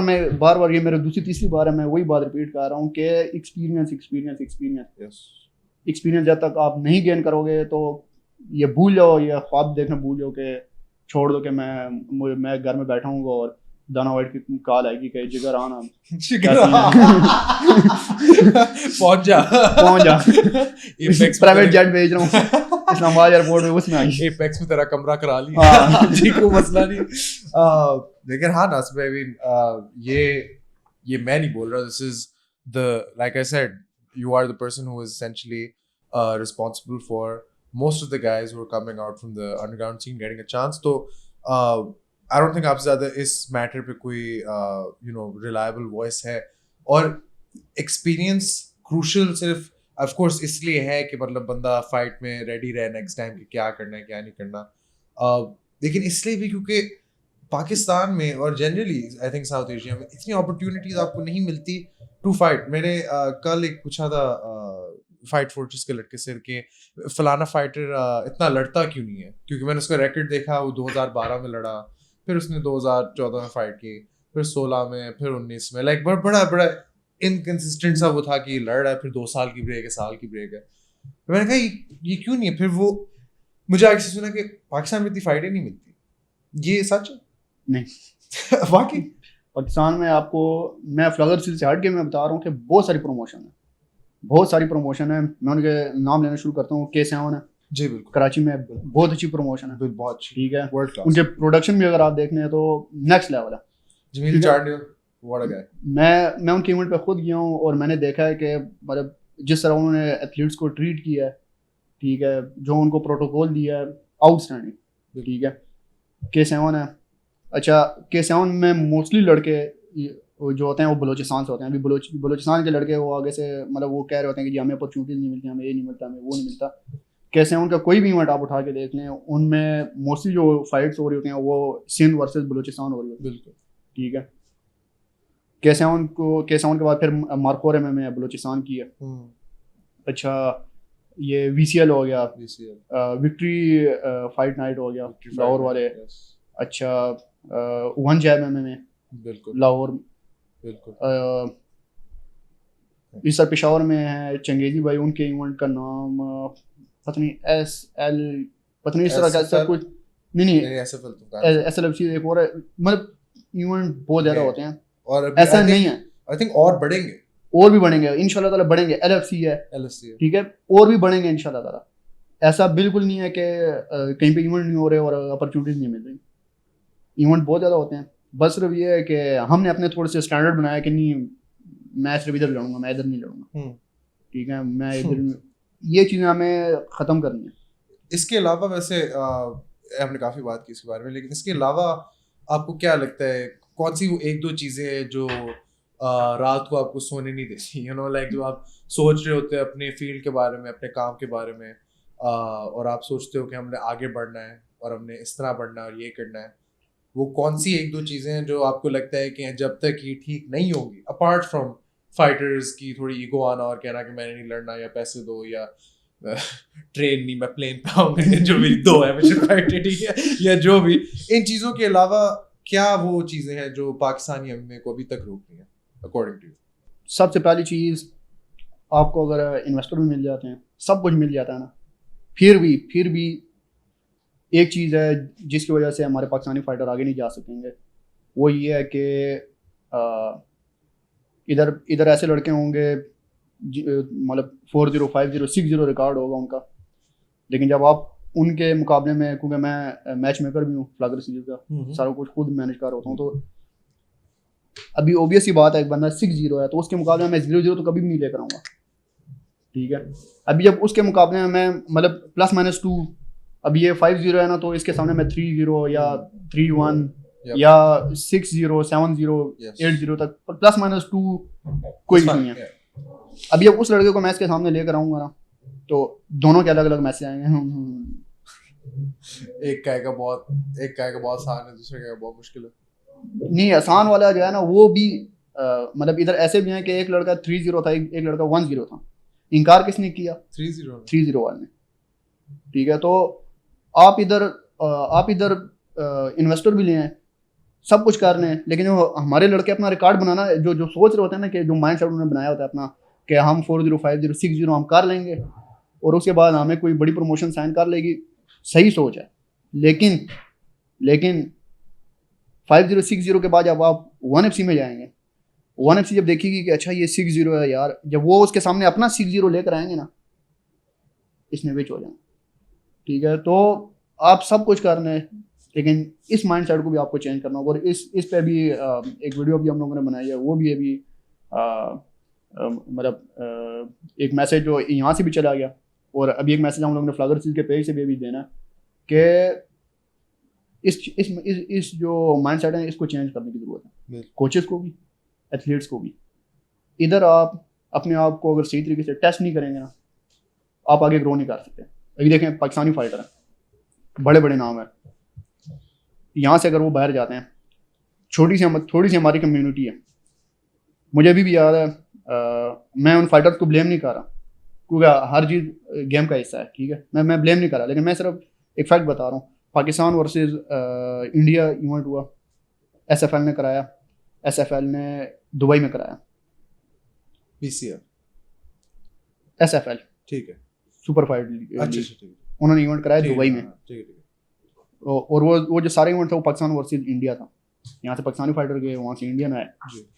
बार ये मेरी दूसरी तीसरी बार है मैं वही बात रिपीट कर रहा हूँ कि एक्सपीरियंस एक्सपीरियंस एक्सपीरियंस एक्सपीरियंस जब तक आप नहीं गेन करोगे तो ये भूल जाओ, ये ख्वाब देखना भूल जाओ कि छोड़ दो कि मैं घर में बैठा हूँ और दाना वाइट की कॉल आएगी कि जिगर आना पहुंच जा प्राइवेट जेट भेज रहा हूँ इस्लामाबाद एयरपोर्ट में, उसमें आई एपेक्स में तेरा कमरा करा लिया जी, कोई मसला नहीं। लेकिन हाँ नासिब, आई मीन ये मैं नहीं बोल रहा, this is the like I said, you are the person who is essentially responsible for most of the guys who are coming out from the underground scene getting a chance. So I don't think आपसे ज़्यादा इस matter पे कोई reliable voice है, और experience crucial सिर्फ of course इसलिए है कि मतलब बंदा फाइट में रेडी रहे नेक्स्ट टाइम कि क्या करना है क्या नहीं करना, लेकिन इसलिए भी क्योंकि पाकिस्तान में और generally I think south Asia में इतनी अपॉर्चुनिटीज आपको नहीं मिलती टू फाइट। मैंने कल एक पूछा था फाइट फोर्ट्रेस के लड़के से कि फलाना फाइटर इतना लड़ता क्यों नहीं है, क्योंकि मैंने उसका रिकॉर्ड देखा, वो 2012 में लड़ा, फिर उसने 2014 में फाइट की, फिर 16 में, फिर 19 में, लाइक बड़ा इनकंसिस्टेंट सा वो था कि लड़ रहा है, फिर 2 साल की ब्रेक है, साल की ब्रेक है। तो मैंने कहा ये क्यों नहीं है, फिर वो मुझे आगे से सुना कि पाकिस्तान में इतनी फाइटें नहीं मिलती, ये सच है? नहीं वाकई पाकिस्तान में आपको, मैं फ्लगर से हट के मैं बता रहा हूँ कि बहुत सारी प्रमोशन है, मैं उनके नाम लेना शुरू करता हूँ। K7 है जी, बिल्कुल, कराची में बहुत अच्छी प्रमोशन है, बहुत ठीक है, वर्ल्ड क्लास। उनके प्रोडक्शन भी अगर आप देखने हैं तो नेक्स्ट लेवल है। जमील चार्डियल, व्हाट अ गाय। मैं उनके इवेंट पे खुद गया हूँ और मैंने देखा है कि मतलब जिस तरह उन्होंने एथलीट्स को ट्रीट किया है, ठीक है, जो उनको प्रोटोकॉल दिया है, आउटस्टैंडिंग, ठीक है। K7 है। अच्छा, K7 में मोस्टली लड़के जो होते हैं वो बलोचिस्तान से होते हैं। अभी बलोचिस्तान के लड़के वो आगे से मतलब वो कह रहे होते हैं कि जी हमें अपॉर्चुनिटीज नहीं मिलती, हमें ये नहीं मिलता, हमें वो नहीं मिलता। K7 का कोई भी इवेंट आप उठा के देख लें, उनमें मोस्टली जो फाइट्स हो रही होती हैं वो सिंध वर्सेस बलोचिस्तान हो रही होती है, बिल्कुल, ठीक है। K7 के बाद फिर मार्कोर में बलोचिस्तान की है। अच्छा, ये VCL हो गया, विक्ट्री फाइट नाइट हो गया लाहौर वाले। अच्छा, वन जैब में बिल्कुल लाहौर, बिल्कुल। इस पेशावर में है चंगेजी भाई, उनके इवेंट का नाम पता नहीं, SL पता नहीं, इस तरह का सब कुछ नहीं SLFC एक और है, मतलब इवेंट बहुत ज़्यादा होते हैं, और ऐसा नहीं है, आई थिंक और बढ़ेंगे, और भी बढ़ेंगे इंशाल्लाह ताला, बढ़ेंगे। LFC है, ठीक है, और भी बढ़ेंगे इंशाल्लाह ताला। ऐसा बिल्कुल नहीं है कि कहीं पे इवेंट नहीं हो रहे और अपॉर्चुनिटीज नहीं मिल रही, इवेंट बहुत ज़्यादा होते हैं। बस सिर्फ ये है कि हमने अपने थोड़े से स्टैंडर्ड बनाया कि नहीं मैं सिर्फ इधर लड़ूंगा, मैं इधर नहीं लड़ूंगा, ठीक है, मैं इधर, ये चीज़ें हमें ख़त्म करनी है। इसके अलावा वैसे हमने काफ़ी बात की इसके बारे में, लेकिन इसके अलावा आपको क्या लगता है कौन सी वो एक दो चीज़ें हैं जो रात को आपको सोने नहीं देती, लाइक जो आप सोच रहे होते हैं अपने फील्ड के बारे में, अपने काम के बारे में, और आप सोचते हो कि हमने आगे बढ़ना है और हमने इस तरह बढ़ना है और ये करना है, वो कौन सी एक दो चीज़ें हैं जो आपको लगता है कि जब तक ये ठीक नहीं होंगी, अपार्ट फ्रॉम फाइटर्स की थोड़ी ईगो आना और कहना कि मैंने नहीं लड़ना, या पैसे दो, या ट्रेन नहीं, मैं प्लेन पे आऊँगा, जो मेरी 2 है मुझे फाइट, ठीक है, या जो भी, इन चीज़ों के अलावा क्या वो चीज़ें हैं जो पाकिस्तानी एमएमए को अभी तक रोक रही हैं अकॉर्डिंग टू यू? सबसे पहली चीज़, आपको अगर इन्वेस्टर भी मिल जाते हैं, सब कुछ मिल जाता है ना, फिर भी एक चीज़ है जिसकी वजह से हमारे पाकिस्तानी फाइटर आगे नहीं जा सकेंगे, वो ये है कि इधर इधर ऐसे लड़के होंगे मतलब 40, 50, 60 रिकॉर्ड होगा उनका, लेकिन जब आप उनके मुकाबले में, क्योंकि मैं मैच मेकर भी हूँ फ्लैगर सीरीज का, सारा कुछ खुद मैनेज कर होता हूँ, तो अभी ऑब्वियस ही बात है, एक बंदा 6-0 है तो उसके मुकाबले में मैं 0-0 तो कभी भी नहीं लेकर आऊँगा, ठीक है। अभी जब उसके मुकाबले में मैं मतलब +-2, अब ये 5-0 है ना, तो इसके सामने मैं 3-0 या 3-1 या 6-0, 7-0, 8-0 तक +-2 कोई इशू नहीं है। अभी जब उस लड़के को मैं इसके सामने लेकर आऊँगा ना, तो दोनों के अलग अलग मैसेज आएंगे। एक का बहुत आसान है, दूसरे का बहुत मुश्किल है। नहीं, आसान वाला जो है ना वो भी मतलब इधर ऐसे भी हैं कि एक लड़का 3-0 था, एक लड़का 1-0 था, इनकार किसने किया? 3-0 वाले ने, ठीक है। तो आप इधर इन्वेस्टर भी ले हैं, सब कुछ कर रहे हैं, लेकिन जो हमारे लड़के अपना रिकॉर्ड बनाना, जो सोच रहे होते हैं ना, कि जो माइंड सेट उन्होंने बनाया होता है अपना कि हम 4-0, 5-0, 6-0 हम कर लेंगे और उसके बाद हमें कोई बड़ी प्रमोशन साइन कर लेगी, सही सोच है, लेकिन 5-0, 6-0 के बाद जब आप 1FC में जाएंगे, 1FC जब देखेगी कि अच्छा ये 6-0 है यार, जब वो उसके सामने अपना 6-0 लेकर आएंगे ना, इसने विच हो जाना, ठीक है। तो आप सब कुछ कर रहे हैं, लेकिन इस माइंड सेट को भी आपको चेंज करना होगा, और इस पे भी एक वीडियो भी हम लोगों ने बनाई है, वो भी अभी मतलब एक मैसेज जो यहाँ से भी चला गया, और अभी एक मैसेज हम लोगों ने फ्लैगर सीरीज के पेज से भी अभी देना कि इस जो माइंड सेट है इसको चेंज करने की ज़रूरत है, कोचेस को भी, एथलीट्स को भी। इधर आप अपने आप को अगर सही तरीके से टेस्ट नहीं करेंगे ना, आप आगे ग्रो नहीं कर सकते। अभी देखें पाकिस्तानी फाइटर हैं, बड़े बड़े नाम हैं, यहाँ से अगर वो बाहर जाते हैं, थोड़ी सी हमारी कम्युनिटी है, मुझे अभी भी याद है, मैं उन फाइटर्स को ब्लेम नहीं कर रहा, क्योंकि हर चीज़ गेम का हिस्सा है, ठीक है, मैं ब्लेम नहीं कर रहा, लेकिन मैं सिर्फ एक फैक्ट बता रहा हूँ। पाकिस्तान वर्सेस इंडिया इवेंट हुआ, SFL ने कराया, SFL ने दुबई में कराया, PCL SFL, ठीक है, सुपर फाइट लीग, उन्होंने इवेंट कराया दुबई में, और वो जो सारे इवेंट था वो पाकिस्तान वर्सेस इंडिया था, यहाँ से पाकिस्तानी फाइटर गए, वहाँ से इंडियन आए,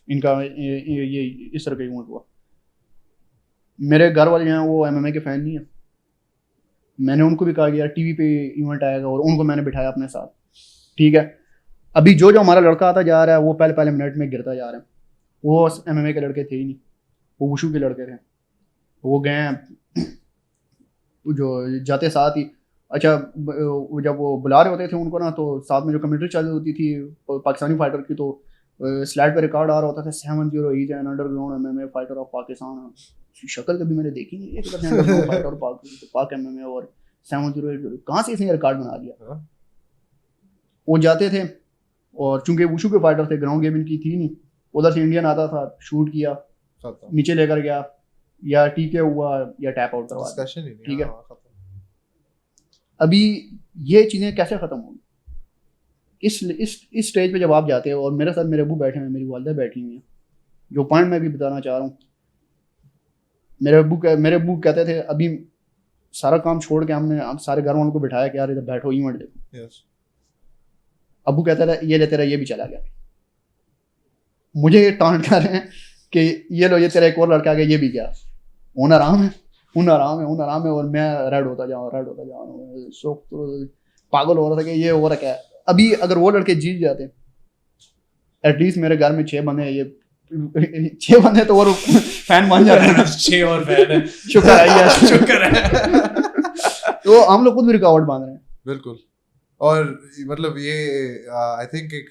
इनका ये इस तरह का इवेंट हुआ। मेरे घर वाले जो हैं वो MMA के फ़ैन नहीं है, मैंने उनको भी कहा कि यार टीवी पे इवेंट आएगा, और उनको मैंने बिठाया अपने साथ, ठीक है। अभी जो हमारा लड़का आता जा रहा है वो पहले मिनट में गिरता जा रहा है, वो MMA के लड़के थे ही नहीं, वो वुशु के लड़के थे, वो गए जो जाते साथ ही, अच्छा जब वो बुला रहे होते थे उनको ना, तो साथ में जो कमेंट्री चल रही होती थी पाकिस्तानी फाइटर की, तो स्लाइड पे रिकॉर्ड आ रहा होता था 7-0 ही an underground MMA fighter of Pakistan. शक्ल कभी मैंने देखी नहीं है, फाइटर पाक MMA और 7-0 कहाँ से इसने रिकॉर्ड बना दिया। वो जाते थे, और चूंकि वुशु के फाइटर थे, ग्राउंड गेम इनकी थी नहीं, उधर से इंडियन आता था, शूट किया, नीचे लेकर गया, या टीके हुआ या टैप आउट करवा दिया, ठीक है। अभी ये चीज़ें कैसे ख़त्म होंगी? इस स्टेज पे जब आप जाते हो, और मेरे साथ मेरे अबू बैठे हैं, मेरी वालिदा बैठी हुई हैं, जो पॉइंट मैं भी बताना चाह रहा हूँ, मेरे अबू कहते थे, अभी सारा काम छोड़ के हमने सारे घर वालों को बिठाया कि यार इधर बैठो, इवेंट देखो। अबू कहता था ये ले तेरा ये भी चला गया, मुझे ये टांट कर रहे हैं कि ये लो ये तेरा एक और लड़का आ गया, ये भी गया, उन आराम है, और मैं रेड होता जाऊँ, शौक तो पागल हो रहा था कि ये हो रहा क्या है। अभी अगर वो लड़के जीत जाते, एटलीस्ट मेरे घर में 6 बंदे हैं, ये 6 बंदे तो और फैन मान जाते हैं, 6 और फैन है, शुक्र है। तो हम लोग खुद भी रिकॉर्ड बांध रहे हैं, बिल्कुल। और मतलब ये आई थिंक एक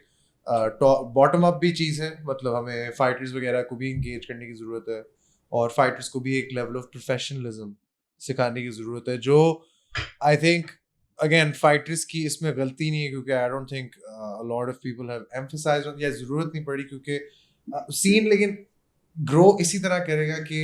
बॉटम अप भी चीज़ है, मतलब हमें फाइटर्स वगैरह को भी इंगेज करने की ज़रूरत है, और फाइटर्स को भी एक लेवल ऑफ प्रोफेशनलिज्म सिखाने की ज़रूरत है, जो आई थिंक अगेन फाइटर्स की इसमें गलती नहीं है, क्योंकि I don't think a lot of people have emphasised on, या ज़रूरत नहीं पड़ी, क्योंकि सीन लेकिन ग्रो इसी तरह करेगा कि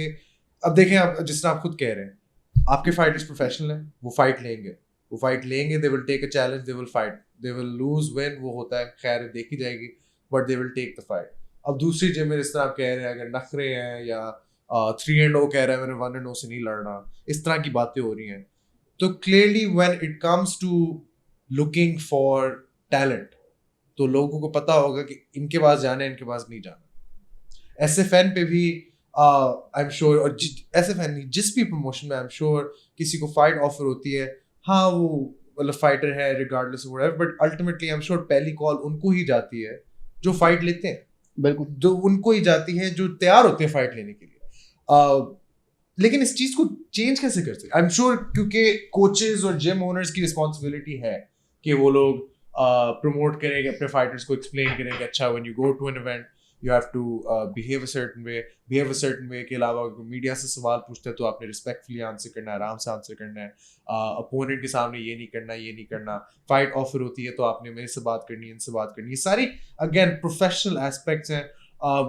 अब देखें, आप जिस तरह आप खुद कह रहे हैं, आपके फाइटर्स प्रोफेशनल हैं, वो फाइट लेंगे, they will take a challenge, they will fight, they will lose win, वो होता है, खैर देखी जाएगी, but they will take the fight. अब दूसरी जिम में जिस तरह आप कह रहे हैं, अगर नखरे हैं, या 3-0 कह रहा है मैंने 1-0 से नहीं लड़ना, इस तरह की बातें हो रही हैं, तो clearly when it comes to looking for talent, तो लोगों को पता होगा कि इनके पास जाना है, इनके पास नहीं जाना। SFN पे भी आई एम श्योर, और SFN नहीं, जिस भी प्रमोशन में आई एम श्योर किसी को फाइट ऑफर होती है, हाँ वो मतलब फाइटर है regardless of whatever, but ultimately I am sure पहली कॉल उनको ही जाती है जो फाइट लेते हैं, बिल्कुल, जो उनको ही जाती है जो तैयार होते हैं फाइट लेने के लिए। लेकिन इस चीज को चेंज कैसे कर सकते? आई एम श्योर क्योंकि कोचेस और जिम ओनर्स की रिस्पॉन्सिबिलिटी है कि वो लोग प्रमोट करेंगे, अपने फाइटर्स को एक्सप्लेन करेंगे, अच्छा when you go to an event you have to behave a certain way के अलावा मीडिया से सवाल पूछते हैं तो आपने रिस्पेक्टफुली आंसर करना है, आराम से आंसर करना है, अपोनेंट के सामने ये नहीं करना, ये नहीं करना, फाइट ऑफर होती है तो आपने मेरे से बात करनी है, इनसे बात करनी है, सारी अगेन प्रोफेशनल एस्पेक्ट्स हैं।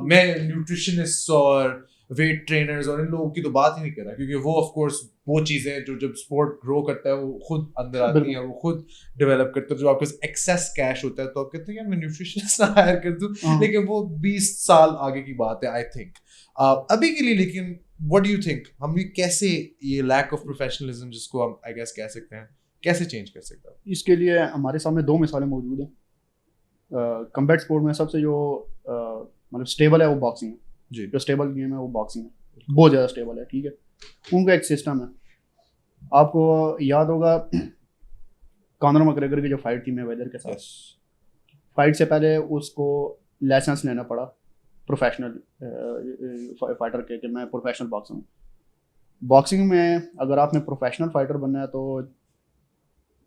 मैं न्यूट्रिशनिस्ट और वेट ट्रेनर्स और इन लोगों की तो बात ही नहीं कर रहा, क्योंकि वो ऑफ कोर्स वो चीज़ें जो जब स्पोर्ट ग्रो करता है वो खुद अंदर आती हैं, वो खुद डेवलप करते हैं। जो आपके पास एक्सेस कैश होता है तो आप कहते हैं यार मैं न्यूट्रिशनिस्ट हायर कर दूं, लेकिन वो 20 साल आगे की बात है आई थिंक। अभी के लिए लेकिन व्हाट डू यू थिंक, हम ये कैसे ये लैक ऑफ प्रोफेशनलिज्म जिसको हम आई गेस कह सकते हैं, कैसे चेंज कर सकते हैं? इसके लिए हमारे सामने दो मिसालें मौजूद हैं। कम्बैट स्पोर्ट में सबसे जो मतलब स्टेबल है वो बॉक्सिंग है जी, जो स्टेबल गेम है वो बॉक्सिंग है, बहुत ज़्यादा स्टेबल है, ठीक है। उनका एक सिस्टम है, आपको याद होगा कॉनर मैकग्रेगर की जो फाइट थी मैवेदर के साथ, फाइट से पहले उसको लाइसेंस लेना पड़ा प्रोफेशनल फाइटर के कि मैं प्रोफेशनल बॉक्सर हूँ। बॉक्सिंग में अगर आपने प्रोफेशनल फाइटर बनना है तो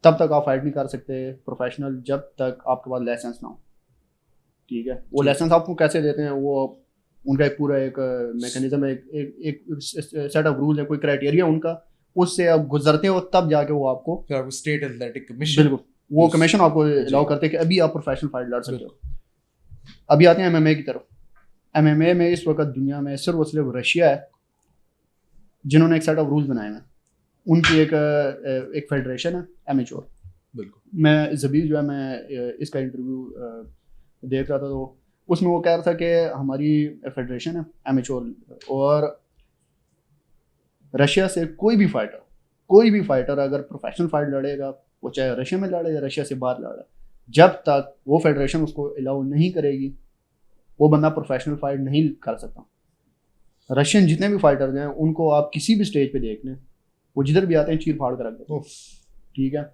तब तक आप फाइट नहीं कर सकते प्रोफेशनल जब तक आपके पास लाइसेंस ना हो, ठीक है। वो लाइसेंस आपको कैसे देते हैं, वो उनका एक पूरा एक मैकेनिज्म है, एक सेट ऑफ रूल है, कोई क्राइटेरिया उनका, उससे आप गुजरते हो तब जाके वो आपको फिर आपको स्टेट एथलेटिक कमीशन, बिल्कुल वो कमीशन आपको अलाउ करते हैं कि अभी आप प्रोफेशनल फाइट लड़ सकते हो। अभी आते हैं MMA की तरफ। MMA में इस वक्त दुनिया में सिर्फ और सिर्फ रशिया है जिन्होंने एक सेट ऑफ रूल्स बनाए हैं। उनकी एक फेडरेशन है एमेच्योर। बिल्कुल। मैं जबीर जो है मैं इसका इंटरव्यू देख रहा था तो उसमें वो कह रहा था कि हमारी फेडरेशन है एमेच्योर, और रशिया से कोई भी फाइटर अगर प्रोफेशनल फाइट लड़ेगा, वो चाहे रशिया में लड़े या रशिया से बाहर लड़े, जब तक वो फेडरेशन उसको अलाउ नहीं करेगी वो बंदा प्रोफेशनल फाइट नहीं कर सकता। रशियन जितने भी फाइटर्स हैं उनको आप किसी भी स्टेज पे देख लें, वो जिधर भी आते हैं चीर फाड़ कर रख देते हैं, ठीक है।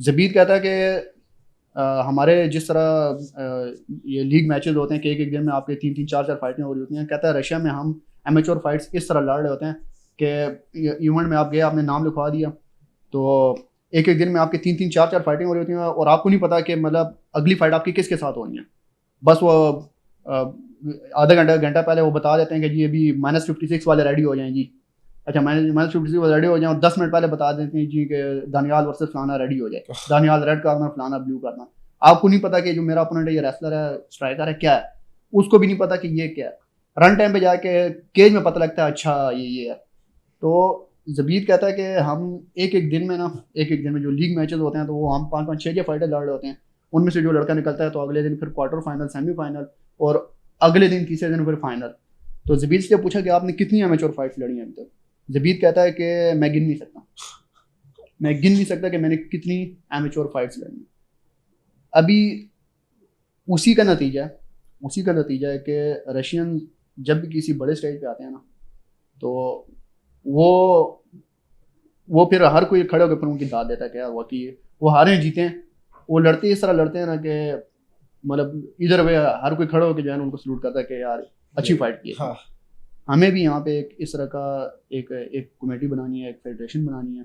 जबीर कहता है कि हमारे जिस तरह ये लीग मैचेस होते हैं कि एक दिन में आपके 3-3 4-4 फाइटें हो रही होती हैं, कहता है रशिया में हम एमेच्योर फाइट्स इस तरह लड़ रहे होते हैं कि इवेंट में आप गए, आपने नाम लिखवा दिया, तो एक दिन में आपके 3-3 4-4 फाइटें हो रही होती हैं और आपको नहीं पता कि मतलब अगली फाइट आपकी किसके साथ होनी है। बस वो आधा घंटा पहले वो बता देते हैं कि जी अभी -56 वाले रेडी हो जाएं जी, अच्छा -56 वाले रेडी हो जाएं, और 10 मिनट पहले बता देते हैं जी कि दानियाल वर्सेस फलाना रेडी हो जाए, दानियाल रेड करना, फलाना ब्लू करना। आपको नहीं पता कि जो मेरा अपोनेंट है ये रेसलर है, स्ट्राइकर है, क्या है, उसको भी नहीं पता कि ये क्या है। रन टाइम पे जाके केज में पता लगता है अच्छा ये है। तो जबीर कहता है कि हम एक दिन में जो लीग मैचेस होते हैं तो वो हम 5-5 6 फाइटर लड़ रहे होते हैं, उनमें से जो लड़का निकलता है तो अगले दिन फिर क्वार्टर फाइनल, सेमीफाइनल, और अगले दिन तीसरे दिन फिर फाइनल। तो जबीर से पूछा कि आपने कितनी एमेच्योर फाइट्स लड़ी हैं अभी तक? जबीर कहता है कि मैं गिन नहीं सकता कि मैंने कितनी एमेच्योर फाइट्स लड़ी। अभी उसी का नतीजा है कि रशियन जब भी किसी बड़े स्टेज पे आते हैं ना तो वो फिर हर कोई खड़े होकर फिर उनकी दाद देता है कि यार वो हारे जीते हैं, वो लड़ते इस तरह लड़ते हैं ना कि मतलब इधर वे हर कोई खड़े होकर जो है ना उनको सलूट करता है कि यार अच्छी फाइट की है। हाँ। हमें भी यहाँ पे एक इस तरह का एक कमेटी बनानी है, एक फेडरेशन बनानी है,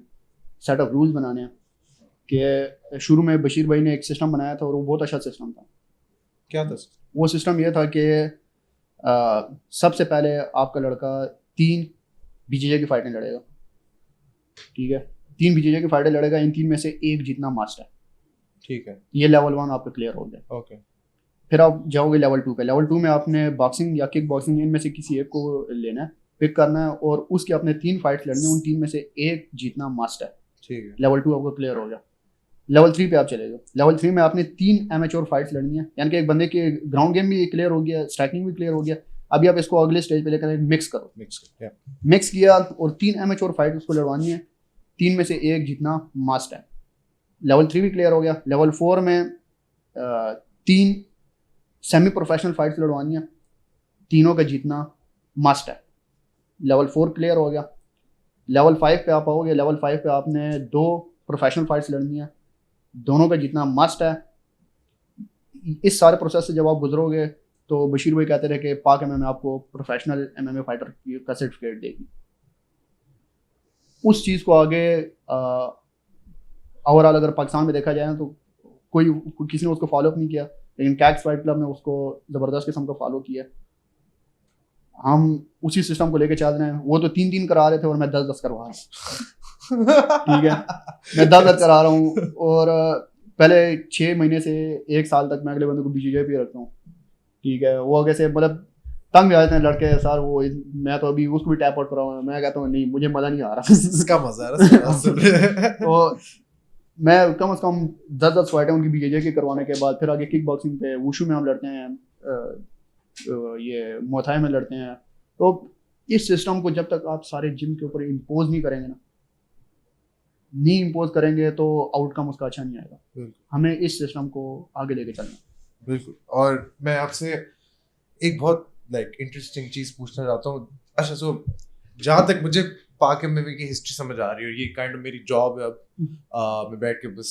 सेट ऑफ रूल्स बनाने हैं कि शुरू में बशीर भाई ने एक सिस्टम बनाया था और वो बहुत अच्छा सिस्टम था। क्या था? वो सिस्टम ये था कि सबसे पहले आपका लड़का 3 BJJ की फाइटें लड़ेगा, ठीक है। 3 BJJ की फाइटें लड़ेगा, इन 3 में से एक जीतना मस्ट है, ठीक है। ये लेवल 1 आपका क्लियर हो गया। ओके। फिर आप जाओगे लेवल 2 पे। लेवल 2 में आपने बॉक्सिंग या किक बॉक्सिंग इनमें से किसी एक को लेना है, पिक करना है, और उसके अपने 3 फाइट्स लड़नी है, उन 3 में से एक जीतना मस्ट है, ठीक है। लेवल 2 आपको क्लियर हो गया। लेवल 3 पे आप चले जाओ। लेवल 3 में आपने 3 एमेच्योर फाइट्स लड़नी है, यानी कि एक बंदे के ग्राउंड गेम भी क्लियर हो गया, स्ट्राइकिंग भी क्लियर हो गया। अभी आप इसको अगले स्टेज पे लेकर मिक्स करो। मिक्स किया और 3 एमेच्योर फाइट उसको लड़वानी है, 3 में से एक जीतना मस्ट है। लेवल 3 भी क्लियर हो गया। लेवल 4 में 3 सेमी प्रोफेशनल फाइट्स लड़वानी है, तीनों का जीतना मस्ट है। लेवल 4 क्लियर हो गया। लेवल 5 पे आप आओगे, लेवल 5 पे आपने 2 प्रोफेशनल फाइट्स लड़नी है, दोनों का जीतना मस्ट है। इस सारे प्रोसेस से जब आप गुजरोगे तो बशीर भाई कहते रहे कि पाक एमएमए आपको प्रोफेशनल एमएमए फाइटर का सर्टिफिकेट देगी। उस चीज़ को आगे ओवरऑल अगर पाकिस्तान में देखा जाए तो कोई किसी ने उसको फॉलो अप नहीं किया, लेकिन कैक्स फाइट क्लब ने उसको ज़बरदस्त किस्म का फॉलो किया। हम उसी सिस्टम को लेके चल रहे हैं। वो तो 3-3 करा रहे थे और मैं 10-10 करवा रहा हूँ। ठीक है, मैं 10-10 करा रहा हूँ और पहले 6 महीने से 1 साल तक मैं अगले बंदे को बीजीजे पे रखता हूँ। ठीक है, वो आगे से मतलब तंग आ जाते हैं लड़के, सर वो मैं तो अभी उसको भी टैप आउट करा हुआ हूँ। मैं कहता हूँ नहीं, मुझे मज़ा नहीं आ रहा। इसका मजा है। तो मैं कम से कम 10-10 फाइटें उनकी बीजेजे की करवाने के बाद फिर आगे किक बॉक्सिंग पे, वुशु में हम लड़ते हैं, ये मोथाई में लड़ते हैं। तो इस सिस्टम को जब तक आप सारे जिम के ऊपर इम्पोज नहीं करेंगे ना, नहीं इम्पोज करेंगे तो आउटकम उसका अच्छा नहीं आएगा। हमें इस सिस्टम को आगे लेके चलना। बिल्कुल। और मैं आपसे एक बहुत इंटरेस्टिंग चीज पूछना चाहता हूँ। अच्छा, सो जहाँ तक मुझे पाक एमएमए की हिस्ट्री समझ आ रही है, ये काइंड ऑफ मेरी जॉब है अब। मैं बैठ के बस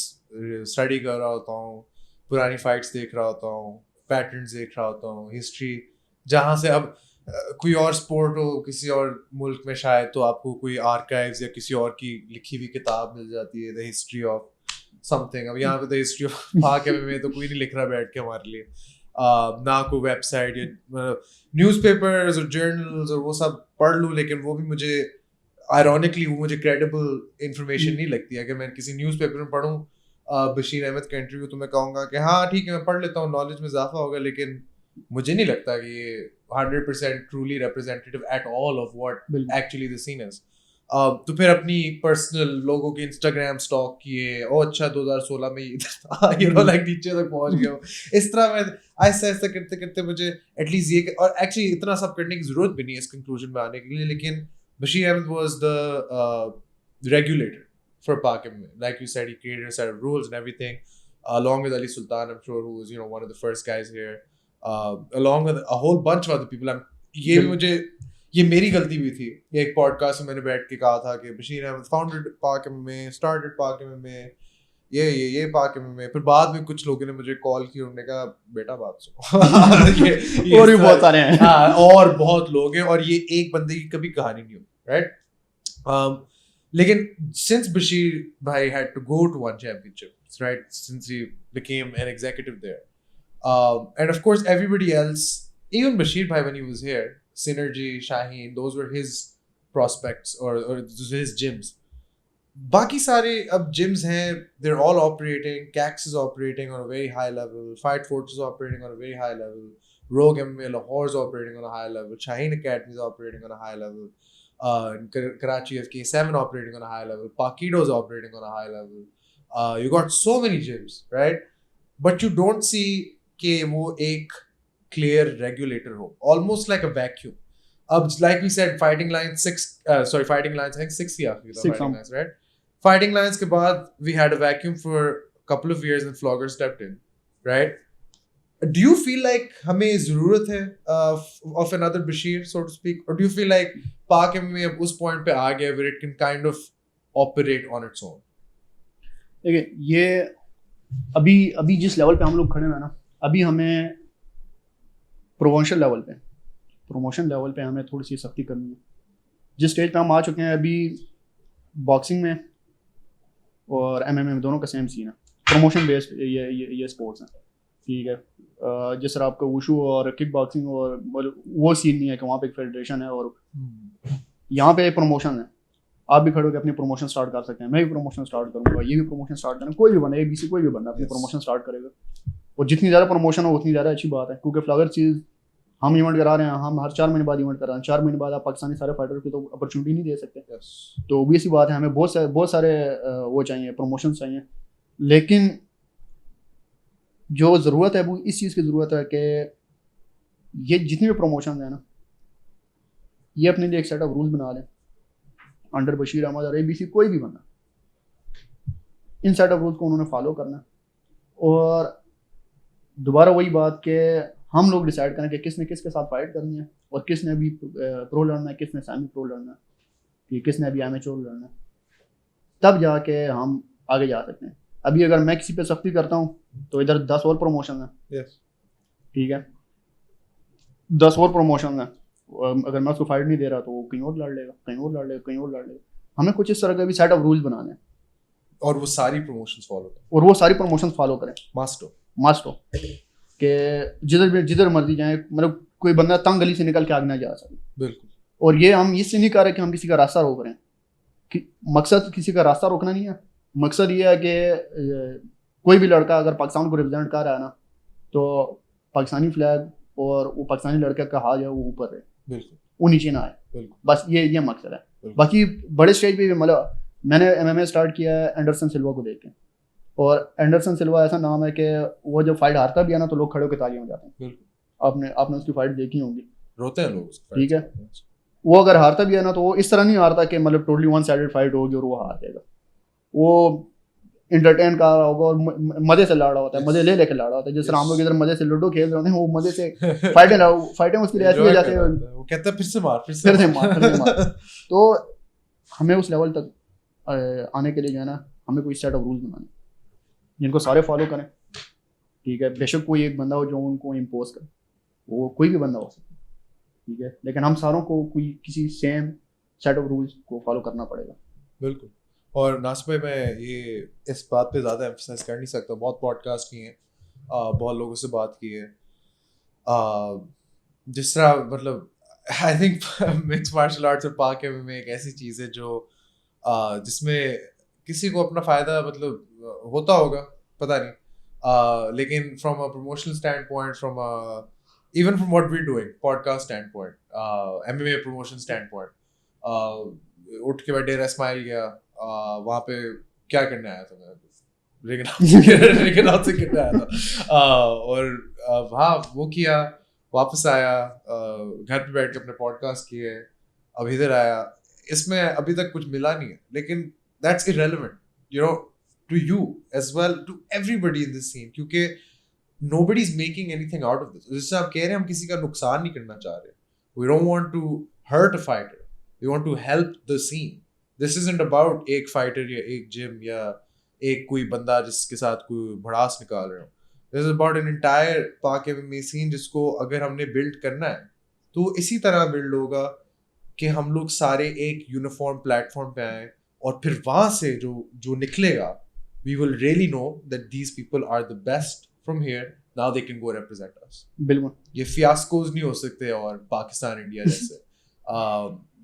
स्टडी कर रहा होता हूँ, पुरानी फाइट्स देख रहा होता हूँ, पैटर्न्स देख रहा होता हूँ, हिस्ट्री। जहाँ से अब कोई और स्पोर्ट हो किसी और मुल्क में शायद, तो आपको कोई आर्काइव्स या किसी और की लिखी हुई किताब मिल जाती है, द हिस्ट्री ऑफ समथिंग। अब यहाँ पे द हिस्ट्री ऑफ पाक एमएमए तो कोई नहीं लिख रहा बैठ के हमारे लिए। ना कोई वेबसाइट या न्यूज़पेपर्स और जर्नल्स और वो सब पढ़ लूँ, लेकिन वो भी मुझे आयरॉनिकली वो मुझे क्रेडिबल इंफॉर्मेशन नहीं लगती। अगर मैं किसी न्यूज़पेपर में पढ़ूँ बशीर अहमद का इंटरव्यू, तो मैं कहूँगा कि हाँ ठीक है, मैं पढ़ लेता हूँ, नॉलेज में इजाफा होगा, लेकिन मुझे नहीं लगता कि ये 100% truly representative at all of what actually the scene is. तो फिर अपनी पर्सनल लोगों के इंस्टाग्राम स्टॉक किए, ओ अच्छा 2016 में नीचे तक पहुंच गया। इस तरह मैं ऐसा ऐसा करते करते मुझे एटलीस्ट ये, और एक्चुअली इतना सब करने की जरूरत भी नहीं है इस कंक्लूजन में आने के लिए, लेकिन Bashir Ahmed was the regulator for Pak MMA. Like you said, he created a set of rules and everything, along with Ali Sultan, I'm sure, who was one of the first guys here, along with a whole bunch of other people. ये मेरी गलती भी थी। एक podcast में मैंने बैठ के कहा था कि Bashir Ahmed founded Pak MMA, started Pak MMA, ये पाक में। फिर बाद में कुछ लोगों ने मुझे कॉल की, उन्होंने कहा बेटा बात सुनो। ये और भी बहुत सारे हैं। हाँ, और बहुत लोग हैं, और ये एक बंदे की कभी कहानी नहीं हुई, राइट। लेकिन since Bashir bhai had to go to one championship, right, since he became an executive there, and of course everybody else, even Bashir bhai when he was here, Synergy, Shaheen, those were his prospects or his gyms. बाकी सारे अब gyms हैं, they're all operating. Cax is operating on a very high level. Fight Force is operating on a very high level. Rogue MMA Lahore is operating on a high level. Shaheen Academy is operating on a high level. Karachi FK7 operating on a high level. Pakido is operating on a high level. You got so many gyms, right? But you don't see कि वो एक clear regulator हो, almost like a vacuum. अब like we said, Fighting Lions 6, Fighting Lions I think 6 ही आखिरी था, Fighting Lions, right? Fighting Lions के बाद we had a vacuum for a couple of years and Flogger stepped in, right? Do you feel like हमें ज़रूरत है of another Bashir, so to speak, or do you feel like Pak MMA अब उस point पे आ गया where it can kind of operate on its own? देखिए, ये अभी जिस लेवल पे हम लोग खड़े हैं ना, अभी हमें प्रमोशन लेवल पे हमें थोड़ी सी सख्ती करनी है। जिस स्टेज पे हम आ चुके हैं अभी, बॉक्सिंग में और एमएमए में दोनों का सेम सीन है, प्रमोशन बेस्ड ये स्पोर्ट्स हैं। ठीक है, जिस तरह आपका वुशु और किक बॉक्सिंग और वो सीन नहीं है कि वहाँ पे एक फेडरेशन है और यहाँ पे प्रमोशन है। आप भी खड़े होकर अपनी प्रमोशन स्टार्ट कर सकते हैं, मैं भी प्रमोशन स्टार्ट करूँगा, ये भी प्रमोशन स्टार्ट करें, कोई भी बंदा ABC कोई भी बंदा अपनी प्रमोशन स्टार्ट करेगा। और जितनी ज़्यादा प्रमोशन हो उतनी ज़्यादा अच्छी बात है, क्योंकि फ्लॉगर चीज़ हम इवेंट करा रहे हैं, हम हर 4 महीने बाद इवेंट कर रहे हैं। 4 महीने बाद आप पाकिस्तानी सारे फाइटर को तो अपॉर्चुनिटी नहीं दे सकते। तो obvious बात है, हमें बहुत सारे वो चाहिए, प्रमोशन चाहिए। लेकिन जो ज़रूरत है वो इस चीज़ की ज़रूरत है कि ये जितनी भी प्रमोशन है ना, ये अपने लिए एक सेट ऑफ रूल्स बना लें अंडर बशीर अहमद और ABC कोई भी बंदा। इन सेट ऑफ रूल्स को उन्होंने फॉलो करना है। और दोबारा वही बात कि हम लोग डिसाइड करें कि किसने किसके साथ फाइट करनी है और किसने अभी प्रो लड़ना है, किसने सेमी प्रो लड़ना है, कि किसने अभी एमेच्योर लड़ना है, तब जाके हम आगे जा सकते हैं। अभी अगर मैं किसी पे सख्ती करता हूँ तो इधर 10 और प्रमोशन है, ठीक है, 10 और प्रमोशन है, अगर मैं उसको फाइट नहीं दे रहा तो वो कहीं और लड़ लेगा, कहीं और लड़ लेगा, कहीं और लड़ लेगा। हमें कुछ इस तरह के भी सेट ऑफ रूल्स बनाने हैं और वो सारी प्रमोशंस फॉलो करें, और वो सारी प्रमोशंस फॉलो करें। मस्ट हो कि जिधर मर्जी जाए, मतलब कोई बंदा तंग गली से निकल के आगे ना जा सके। बिल्कुल। और ये हम इससे नहीं कर रहे कि हम किसी का रास्ता रोक रहे हैं, कि मकसद किसी का रास्ता रोकना नहीं है। मकसद ये है कि कोई भी लड़का अगर पाकिस्तान को रिप्रेजेंट कर रहा है ना, तो पाकिस्तानी फ्लैग और वो पाकिस्तानी लड़के का हाथ है वो ऊपर रहे, बिल्कुल, वो नीचे ना आए, बिल्कुल। बस ये मकसद है। बाकी बड़े स्टेज पे भी, मतलब मैंने एमएमए स्टार्ट किया है एंडरसन सिल्वा को देख के, और एंडरसन सिल्वा ऐसा नाम है कि वो जब फाइट हारता भी है ना तो लोग खड़े होकर तालियां हो जाते हैं। बिल्कुल, आपने उसकी फाइट देखी होंगी, रोते हैं लोग, ठीक है। वो अगर हारता भी है ना तो वो इस तरह नहीं हारता कि मतलब टोटली वन साइडेड फाइट होगी और वो हार जाएगा। वो इंटरटेन कर रहा होगा और मजे से लड़ रहा होता है, मजे ले लेके लड़ रहा होता है। जिस तरह हम लोग इधर मजे से लूडो खेल रहे होते हैं, वो मजे से फाइटें उसकी ऐसी हो जाती है, वो कहता है फिर से मार। तो हमें उस लेवल तक आने के लिए जो है ना, हमें कोई सेट ऑफ रूल्स बनाने जिनको सारे फॉलो करें, ठीक है। बेशक कोई एक बंदा हो जो उनको इम्पोज करे, वो कोई भी बंदा हो सकता है, ठीक है, लेकिन हम सारों को कोई किसी सेम सेट ऑफ रूल्स को फॉलो करना पड़ेगा। बिल्कुल। और नासिर भाई, मैं ये इस बात पे ज़्यादा एम्फसाइज कर नहीं सकता, बहुत पॉडकास्ट किए हैं, बहुत लोगों से बात की है, जिस तरह मतलब I think mix martial arts और पाक में एक ऐसी चीज़ है जो जिसमें किसी को अपना फ़ायदा मतलब होता होगा, पता नहीं, लेकिन from a promotional stand point, from even from what we're doing, podcast standpoint, MMA promotion standpoint, उठ के मैं डेरा स्माइल गया, वहाँ पे क्या करने आया था मैं, रिंग आउट से करने आया था, और वहाँ वो किया, वापस आया, घर पे बैठ के अपने पॉडकास्ट किए, अब इधर आया। इसमें अभी तक कुछ मिला नहीं है, लेकिन that's irrelevant, you know, to you as well, to everybody in this scene, क्योंकि nobody is making anything out of this. जिससे आप कह रहे हैं, हम किसी का नुकसान नहीं करना चाह रहे, we don't want to hurt a fighter, we want to help the scene. This isn't about एक fighter या एक gym या एक कोई बंदा जिसके साथ कोई भड़ास निकाल रहे हो. This is about an entire पाक MMA scene जिसको अगर हमने build करना है तो इसी तरह build होगा कि हम लोग सारे एक यूनिफॉर्म प्लेटफॉर्म पे आए, और फिर वहाँ से जो निकलेगा, we will really know that these people are the best from here, now they can go represent us. बिल्कुल, ये fiascos नहीं हो सकते और पाकिस्तान इंडिया जैसे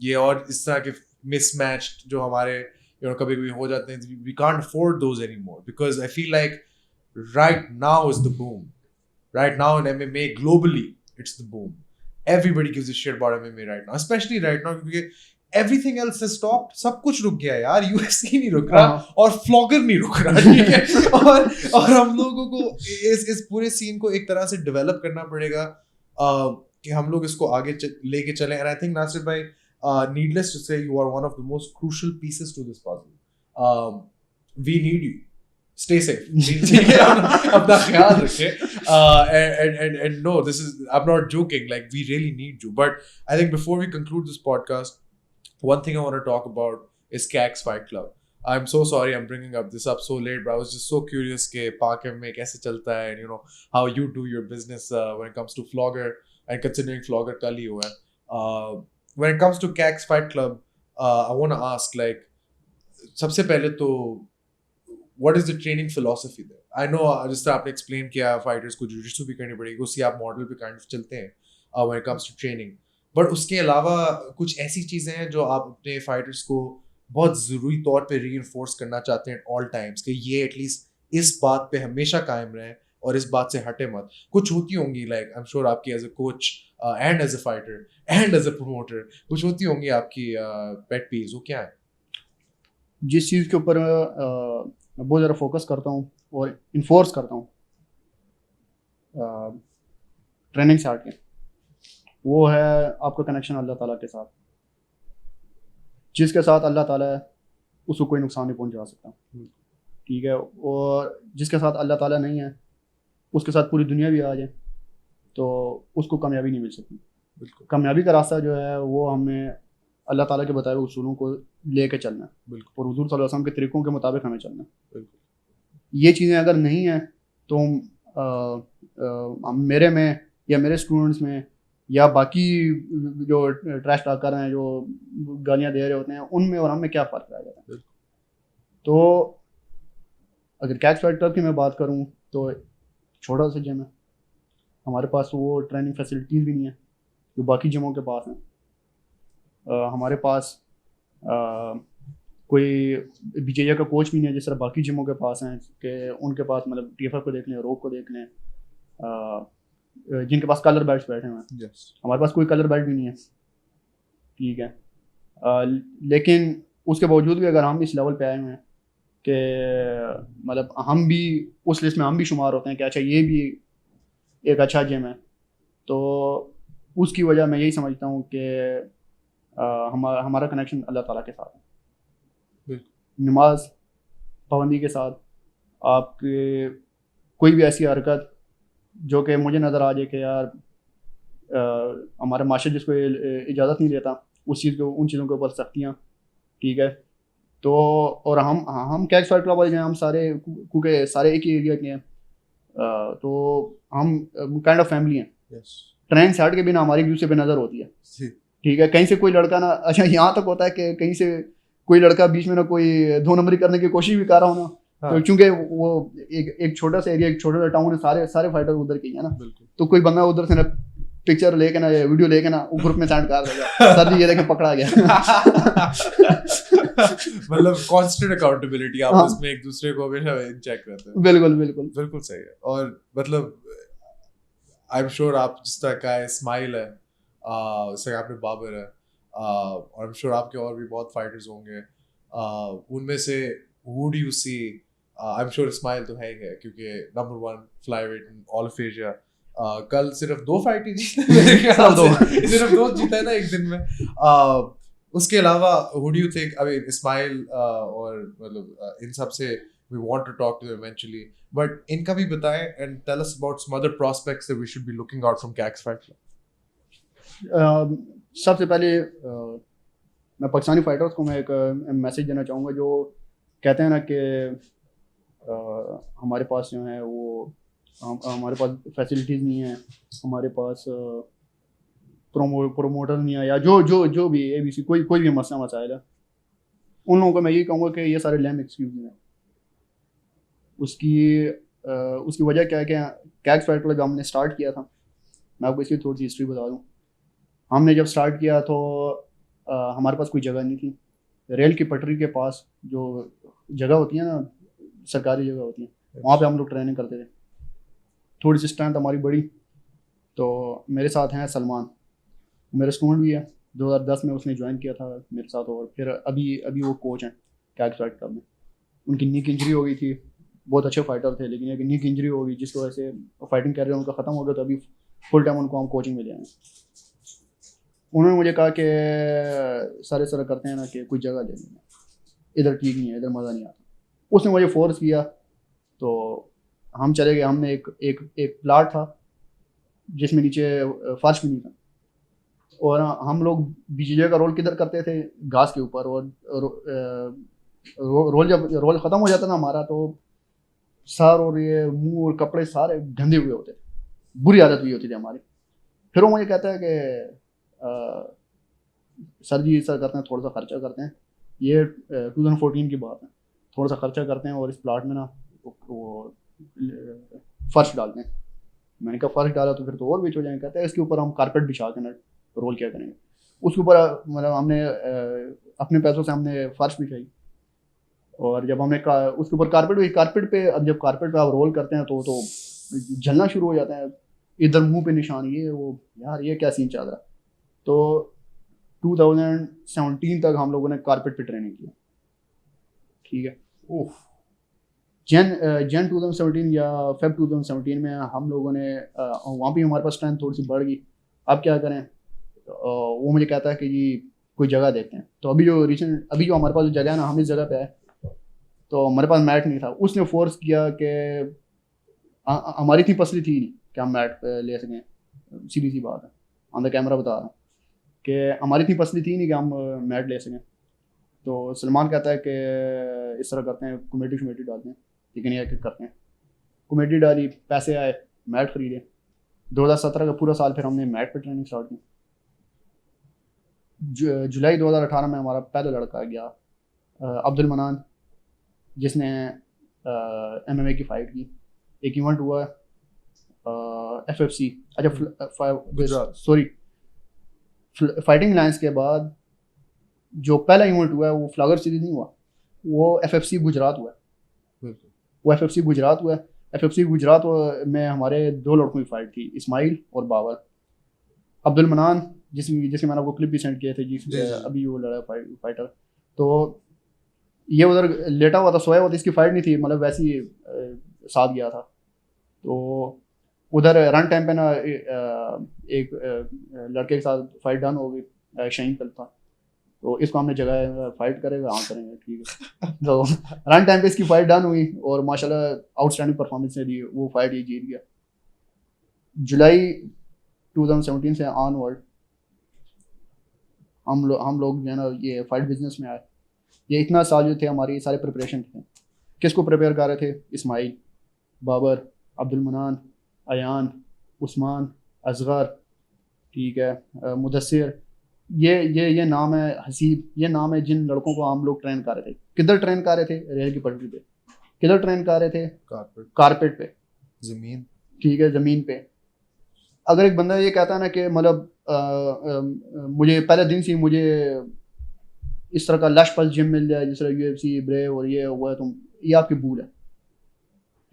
ये और इस तरह के mismatched जो हमारे कभी कभी हो जाते हैं, we can't afford those anymore, because I feel like right now is the boom. Right now in MMA globally, it's the boom. Everybody gives a shit about MMA right now, especially right now because everything else has stopped. सब कुछ रुक गया यार, UFC नहीं रुक रहा और vlogger नहीं रुक रहा, ठीक है। और हम लोगों को इस पूरे सीन को एक तरह से डेवलप करना पड़ेगा कि हम लोग इसको आगे लेके चलें। And I think नासिर भाई, needless to say, you are one of the most crucial pieces to this puzzle. We need you. Stay safe. अपना ख्याल रखें. And no, I'm not joking. Like, we really need you. But I think before we conclude this podcast, one thing I want to talk about is CAX Fight Club. I'm so sorry I'm bringing this up so late, but I was just so curious कि Pak में कैसे चलता है, and you know how you do your business when it comes to Flogger, and considering Flogger कल ही हुआ है. When it comes to CAX Fight Club, I want to ask, like, सबसे पहले तो what is the training philosophy there? I know जिस तरह आपने explain किया, fighters को jiu-jitsu भी करनी पड़ेगी, उससे आप model पे kind of चलते हैं when it comes to training. But उसके अलावा कुछ ऐसी चीज़ें हैं जो आप अपने फाइटर्स को बहुत ज़रूरी तौर पे रीइंफोर्स करना चाहते हैं ऑल टाइम्स, कि ये एटलीस्ट इस बात पे हमेशा कायम रहें और इस बात से हटे मत. कुछ होती होंगी, लाइक आई एम श्योर आपकी as a coach and as a fighter and as a promoter कुछ होती होंगी आपकी पेट पीव्स, वो क्या है? जिस चीज़ के ऊपर मैं बहुत ज़्यादा फोकस करता हूँ और इन्फोर्स करता हूँ ट्रेनिंग से हट के, वो है आपका कनेक्शन अल्लाह ताला के साथ. जिसके साथ अल्लाह ताला है उसको कोई नुकसान नहीं पहुंचा सकता. ठीक है, और जिसके साथ अल्लाह ताला नहीं है उसके साथ पूरी दुनिया भी आ जाए तो उसको कामयाबी नहीं मिल सकती। बिल्कुल कामयाबी का रास्ता जो है वो हमें अल्लाह ताला के बताए हुए उसूलों को लेके चलना है बिल्कुल और हुजूर सल्लल्लाहु अलैहि वसल्लम के तरीकों के मुताबिक हमें चलना है। बिल्कुल। ये चीज़ें अगर नहीं हैं तो मेरे में या मेरे स्टूडेंट्स में या बाकी जो ट्रैश टॉक कर रहे हैं, जो गालियाँ दे रहे होते हैं, उनमें और हम में क्या फ़र्क रह जाता है। बिल्कुल। तो अगर कैच फाइट क्लब की मैं बात करूँ तो छोटा सा जिम है, हमारे पास वो ट्रेनिंग फैसिलिटीज़ भी नहीं है जो बाकी जिमों के पास हैं। हमारे पास अ, कोई बीजेजे का कोच भी नहीं है जिस तरह बाकी जिमों के पास हैं, कि उनके पास मतलब टीएफएफ को देख लें, रोक को देख लें, जिनके पास कलर बेल्ट्स बैठे हुए हैं। यस हमारे पास कोई कलर बेल्ट भी नहीं है, ठीक है। लेकिन उसके बावजूद भी अगर हम इस लेवल पे आए हुए हैं कि मतलब हम भी उस लिस्ट में हम भी शुमार होते हैं कि अच्छा ये भी एक अच्छा जिम है, तो उसकी वजह मैं यही समझता हूँ कि हमारा कनेक्शन अल्लाह ताला के साथ है। बिल्कुल नमाज पाबंदी के साथ आपके कोई भी ऐसी हरकत जो कि मुझे नज़र आ जाए कि यार हमारा माशरा जिसको इजाज़त नहीं देता उस चीज़ को, उन चीज़ों के ऊपर सख्तियाँ, ठीक है। तो और हम कैच फाइट क्लब वाले जो हैं, हम सारे क्योंकि सारे एक ही एरिया के हैं, तो हम काइंड ऑफ फैमिली हैं। यस ट्रेन से हट के बिना हमारी एक दूसरे पे नज़र होती है, ठीक है। कहीं से कोई लड़का ना, अच्छा यहाँ तक होता है कि कहीं से कोई लड़का बीच में ना कोई दो नंबरी करने की कोशिश भी कर रहा हो ना, हाँ। तो चूंकि वो एक छोटा सा एरिया, एक छोटा सा टाउन है, सारे सारे फाइटर उधर के ही है ना, बिल्कुल तो कोई बंदा उधर से ना पिक्चर लेके ना या वीडियो लेके ना वो ग्रुप में सेंड कर देगा, सर जी ये देखें पकड़ा गया। मतलब कांस्टेंट अकाउंटेबिलिटी हाँ। आपस में एक दूसरे को हमेशा चेक करते हैं। बिल्कुल बिल्कुल बिल्कुल सही है। और मतलब आई एम श्योर आप जिस तरह का है स्माइल है, जैसे आपने बाबर है, और आई एम श्योर आपके और भी बहुत फाइटर्स होंगे, उनमें से who do you see, I am sure smile तो है ही है क्योंकि number 1 flyweight in all of Asia, कल सिर्फ 2 फाइट ही जीते मेरे ख्याल से, सिर्फ 2 जीता है ना एक दिन में। उसके अलावा who do you think, I mean Ismail और मतलब इन सब से we want to talk to them eventually, but इनका भी बताएं and tell us about some other prospects that we should be looking out from Cax Fight Club. सबसे पहले मैं पाकिस्तानी फाइटर्स को मैं एक मैसेज देना चाहूँगा जो कहते हैं ना कि हमारे पास जो है वो हमारे पास फैसिलिटीज़ नहीं है, हमारे पास प्रोमोटर नहीं है, या जो जो जो भी ABC कोई भी मसला मसाइल है, उन लोगों को मैं यही कहूँगा कि ये सारे लैम एक्सक्यूज हैं। उसकी वजह क्या है कि कैक्स फाइट क्लब हमने स्टार्ट किया था, मैं आपको इसकी थोड़ी सी हिस्ट्री बता दूँ। हमने जब स्टार्ट किया तो हमारे पास कोई जगह नहीं थी। रेल की पटरी के पास जो जगह होती है ना, सरकारी जगह होती है, वहाँ पे हम लोग ट्रेनिंग करते थे। थोड़ी सी स्ट्रेंथ हमारी बढ़ी तो मेरे साथ हैं सलमान, मेरे स्टूडेंट भी है, 2010 में उसने ज्वाइन किया था मेरे साथ, और फिर अभी वो कोच हैं कैक्स फाइट क्लब में। उनकी नीक इंजरी हो गई थी, बहुत अच्छे फाइटर थे, लेकिन एक नीक इंजरी हो गई जिसकी वजह से फाइटिंग कैरियर उनका ख़त्म हो गया, तो अभी फुल टाइम उनको हम कोचिंग में ले आए। उन्होंने मुझे कहा कि सर करते हैं ना कि कोई जगह ले लेना, इधर ठीक नहीं है, इधर मज़ा नहीं आता। उसने मुझे फोर्स किया तो हम चले गए। हमने एक प्लाट था जिसमें नीचे फर्श भी नहीं था, और हम लोग बीजेजे का रोल किधर करते थे, घास के ऊपर, और रोल जब रोल ख़त्म हो जाता ना हमारा, तो सर और ये मुंह और कपड़े सारे गंदे हुए होते थे, बुरी आदत भी होती थी हमारी। फिर वो मुझे कहता है कि सर जी सर करते हैं, थोड़ा सा खर्चा करते हैं, ये 2014 की बात है, थोड़ा सा खर्चा करते हैं और इस प्लाट में ना वो फर्श डालते हैं। मैंने कहा फर्श डाला तो फिर तो और बिच हो जाएंगे। कहते हैं इसके ऊपर हम कारपेट बिछा के ना रोल क्या करेंगे। उसके ऊपर मतलब हमने अपने पैसों से हमने फर्श बिछाई, और जब हमने उसके ऊपर कारपेट पे, अब जब कारपेट पे आप रोल करते हैं तो जलना शुरू हो जाता है, इधर मुंह पे निशान, ये वो, यार ये क्या सीन चल रहा है। तो 2017 तक हम लोगों ने कारपेट पे ट्रेनिंग की, ठीक है। जन 2017 या फेब 2017 में हम लोगों ने वहाँ भी हमारे पास स्ट्रेंथ थोड़ी सी बढ़ गई। अब क्या करें, वो मुझे कहता है कि जी कोई जगह देखते हैं। तो अभी जो हमारे पास जो जगह है ना, हम इस जगह पे आए, तो हमारे पास मैट नहीं था, उसने फोर्स किया कि हमारी इतनी पसली थी नहीं कि हम मैट ले सकें, सीधी सी बात है, ऑन द कैमरा बता रहा हूँ कि हमारी इतनी पसली थी नहीं कि हम मैट ले सकें। तो सलमान कहता है कि इस तरह करते हैं, कमेटी डालते हैं, ठीक है, नहीं है करते हैं, कमेटी डाली, पैसे आए, मैट खरीदे। 2017 का पूरा साल फिर हमने मैट पे ट्रेनिंग स्टार्ट की। जुलाई 2018 में हमारा पहला लड़का गया, अब्दुल मनान, जिसने MMA की फ़ाइट की। एक इवेंट हुआ FFC, अच्छा सॉरी फाइटिंग लाइन्स के बाद जो पहला इवेंट हुआ है वो फ्लागर सीरीज नहीं हुआ, वो FFC गुजरात हुआ है। वो FFC गुजरात हुआ है। FFC गुजरात में हमारे 2 लड़कों की फ़ाइट थी, इस्माइल और बाबर। अब्दुल मनान जिसके मैंने आपको क्लिप भी सेंड किए थे, अभी वो लड़ा फाइटर, तो ये उधर लेटा हुआ था, सोया हुआ था, इसकी फ़ाइट नहीं थी, मतलब वैसे ही साथ गया था। तो उधर रन टाइम पे ना एक लड़के के साथ फाइट डन हो गई, शहीन कल था, तो इसको हमने जगह फाइट करेगा, हाँ करेंगे, ठीक है। तो रन टाइम पे इसकी फाइट डन हुई और माशाल्लाह आउटस्टैंडिंग परफॉर्मेंस ने दी, वो फाइट ये जीत गया। जुलाई 2017 से ऑनवर्ड हम लोग जो है ना ये फाइट बिजनेस में आए। ये इतना साल जो थे हमारी सारे प्रिपरेशन थे। किसको प्रिपेयर कर रहे थे? इस्माइल, बाबर, अब्दुल मनान, अयान, उस्मान, असगर, ठीक है, मुदस्सिर, ये नाम है, हसीब, ये नाम है जिन लड़कों को हम लोग ट्रेन कर रहे थे। किधर ट्रेन कर रहे थे? रेल की पटरी पे। किधर ट्रेन कर रहे थे? कारपेट पे, ज़मीन, ठीक है, ज़मीन पे। अगर एक बंदा ये कहता है ना कि मतलब मुझे पहले दिन से मुझे इस तरह का लश पल जिम मिल जाए, जिस तरह UFC, ब्रेव और ये हुआ है, तुम, ये आपकी भूल है,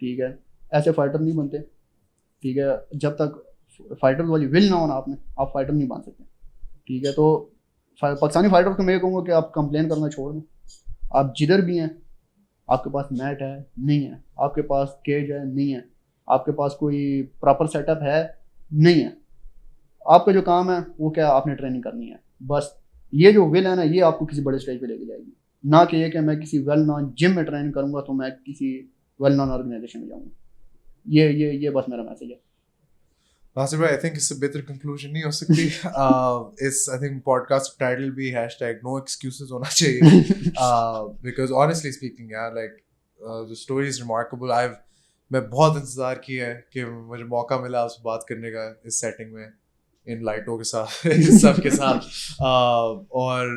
ठीक है। ऐसे फाइटर नहीं बनते, ठीक है। जब तक फाइटर वाली विल ना हो ना आप में, आप फाइटर नहीं बन सकते, ठीक है। तो पाकिस्तानी फाइटर को मैं कहूँगा कि आप कंप्लेन करना छोड़ दें। आप जिधर भी हैं, आपके पास मैट है नहीं है, आपके पास केज है नहीं है, आपके पास कोई प्रॉपर सेटअप है नहीं है, आपका जो काम है वो क्या, आपने ट्रेनिंग करनी है बस। ये जो विल है ना, ये आपको किसी बड़े स्टेज पे लेके जाएगी, ना कि ये कि मैं किसी वेल नॉन जिम में ट्रेनिंग करूंगा तो मैं किसी वेल नॉन ऑर्गेनाइजेशन में जाऊंगा। ये बस मेरा मैसेज है। नासिर भाई, I think इससे बेहतर कंक्लूजन नहीं हो सकती। इस I think पॉडकास्ट टाइटल भी #no excuses होना चाहिए, because honestly speaking यार, like the story is remarkable. मैं बहुत इंतज़ार किया है कि मुझे मौका मिला उससे बात करने का इस सेटिंग में, इन लाइटों के साथ, इस सब के साथ, और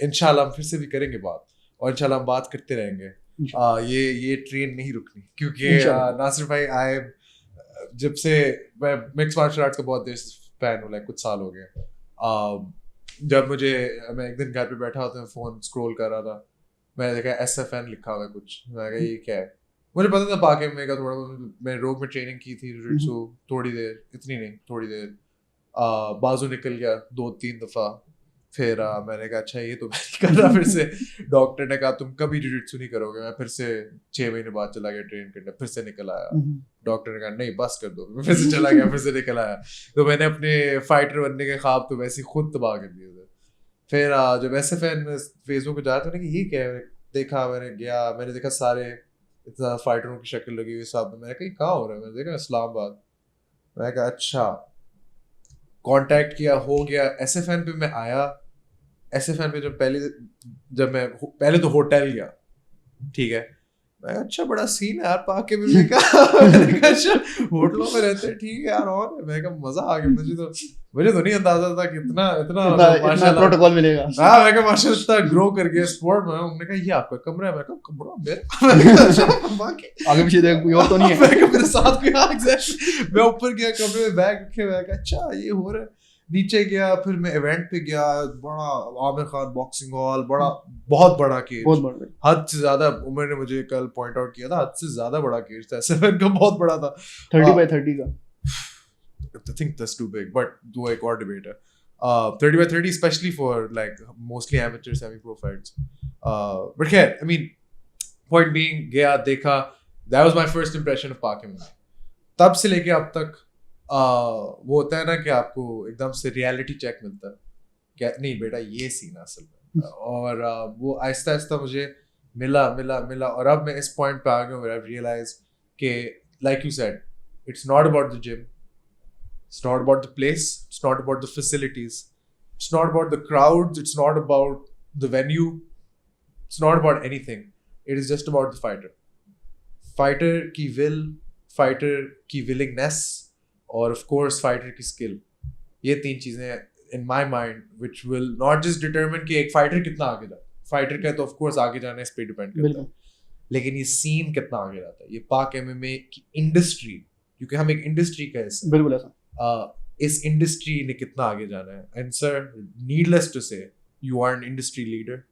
इंशाल्लाह हम फिर से भी करेंगे बात, और इंशाल्लाह हम बात करते रहेंगे। ये ट्रेन नहीं रुकनी, क्योंकि नासिर भाई, जब से मैं मिक्स मार्शल आर्ट्स का बहुत देर फैन हूँ, कुछ साल हो गए। जब मैं एक दिन घर पे बैठा होता, फ़ोन स्क्रॉल कर रहा था, मैंने देखा SFN लिखा हुआ है कुछ, मैं कहा ये क्या है। मुझे पता था पाक MMA का थोड़ा, मैं रोग में ट्रेनिंग की थी, जिu-jitsu थोड़ी देर, इतनी नहीं, थोड़ी देर, बाजू निकल गया 2-3 दफ़ा, फिर मैंने कहा अच्छा ये तो मैं नहीं कर रहा। फिर से डॉक्टर ने कहा तुम कभी जिu-jitsu नहीं करोगे। मैं फिर से 6 महीने बाद चला गया ट्रेन करने, फिर से निकल आया। डॉक्टर ने कहा नहीं बस कर दो, मैं फिर से चला गया, फिर से निकल आया। तो मैंने अपने फाइटर बनने के ख्वाब तो वैसे ही खुद तबाह कर दिए थे। फिर जब SFN फेसबुक पे जाया तो ये क्या है, देखा, मैंने देखा सारे इतना फाइटरों की शक्ल लगी हुई सब। मैंने कहा कहाँ हो रहा है, मैंने देखा इस्लामाबाद। मैंने कहा अच्छा, कांटेक्ट किया, हो गया। SFN पे मैं आया। SFN पे जब मैं पहले तो होटल गया, ठीक है, मैं अच्छा बड़ा सीन है यार पाके में। मैंने कहा अच्छा होटलों में रहते हैं, ठीक है यार, और मैं कहा मजा आ गया। मुझे तो नहीं अंदाजा था कि इतना माशाल्लाह प्रोटोकॉल मिलेगा। हाँ, मैं कहा माशाल्लाह इतना ग्रो कर गया स्पोर्ट में। उन्होंने कहा ये आपका कमरा है। मैं कहा कमरा मेरा? आगे पीछे देख कोई और तो नहीं है? मैं कहा मेरे साथ कोई, एग्जैक्टली। मैं ऊपर गया कमरे में, बैग रखे हुए, अच्छा ये हो रहा है। नीचे गया, फिर मैं इवेंट पे गया, बड़ा आमिर खान बॉक्सिंग हॉल, बहुत बड़ा केज, बहुत बड़ा, हद से ज्यादा। उमर ने मुझे कल पॉइंट आउट किया था, हद से ज्यादा बड़ा केज था। SFN का बहुत बड़ा था, 30 by 30 का। I think that's too big, but वो एक और डिबेट है। 30 by 30 especially for like mostly amateur semi-pro fights. But yeah, I mean, point being, गया देखा, that was my first impression of Pak MMA. तब से लेके अब तक वो होता है ना कि आपको एकदम से रियलिटी चेक मिलता है क्या, नहीं बेटा ये सीन असल में। और वो आहिस्ता आहिस्ता मुझे मिला और अब मैं इस पॉइंट पे आ गया हूँ where I've realized कि like you said, it's not about the gym, it's not about the place, it's not about the facilities, it's not about the crowds, it's not about the venue, it's not about anything. It is just about the fighter. Fighter की will, fighter की willingness, और of course fighter की skill. ये तीन चीजें in my mind which will not just determine कि एक fighter कितना आगे जाता है. Fighter का तो of course आगे जाने इस पे डिपेंड करता है, बिल्कुल लेकिन ये सीन कितना आगे जाता है, ये पाक एमएमए की इंडस्ट्री, क्योंकि हम एक इंडस्ट्री का हिस्सा बिल्कुल ऐसा इस इंडस्ट्री ने कितना आगे जाना है. And sir, needless to say, you are an industry leader.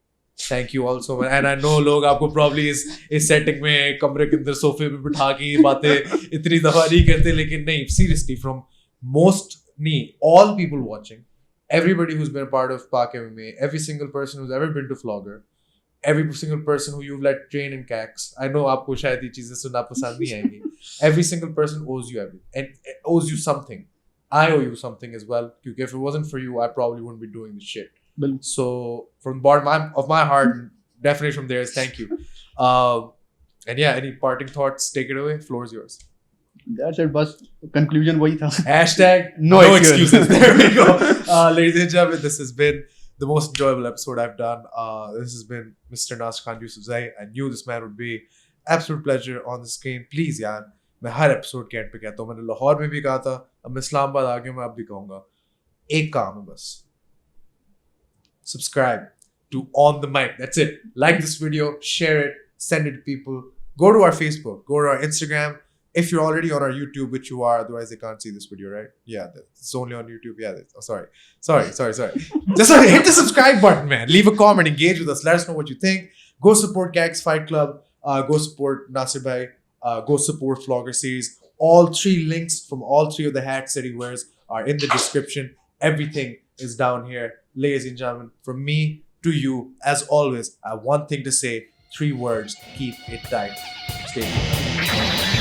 Thank you also. And I know लोग आपको प्रॉब्ली इस सेटिंग में कमरे के अंदर सोफे पे बिठा के ये बातें इतनी दफा नहीं करते, लेकिन नहीं, सीरियसली, फ्रॉम मोस्ट, नहीं, all people watching, everybody who's been a part of Pak MMA, every single person who's ever been to Flogger, every single person who you've let train in CAX, I know आपको शायद ये चीजें सुनना पसंद नहीं आएंगी. Every single person owes you everything and owes you something. I owe you something as well, because if it wasn't for you, I probably wouldn't be doing this shit. बिल्कुल So from the bottom of my heart, definitely from there is thank you. And yeah, any parting thoughts? Take it away. Floor is yours. That's it, बस conclusion वही था. Hashtag No no excuses. excuses. There we go. Ladies and gentlemen, this has been the most enjoyable episode I've done. This has been Mr. Nasir Khan Yusuf Zai. I knew this man would be absolute pleasure on the screen. Please यार, मैं हर episode के and पे कहता हूँ, मैंने लाहौर में भी कहा था, अब मैं इस्लामाबाद आ गया हूँ, मैं अब भी कहूँगा, एक काम है बस, subscribe to On the Mic. That's it. Like this video, share it, send it to people. Go to our Facebook, go to our Instagram. If you're already on our YouTube, which you are, otherwise they can't see this video, right? Yeah, it's only on YouTube. Yeah, sorry. Just hit the subscribe button, man. Leave a comment, engage with us. Let us know what you think. Go support Gags Fight Club. Go support Nasir Bhai. Go support Flogger Series. All 3 links from all 3 of the hats that he wears are in the description. Everything is down here. Ladies and gentlemen, from me to you, as always, I have one thing to say. 3 words. Keep it tight. Stay tuned.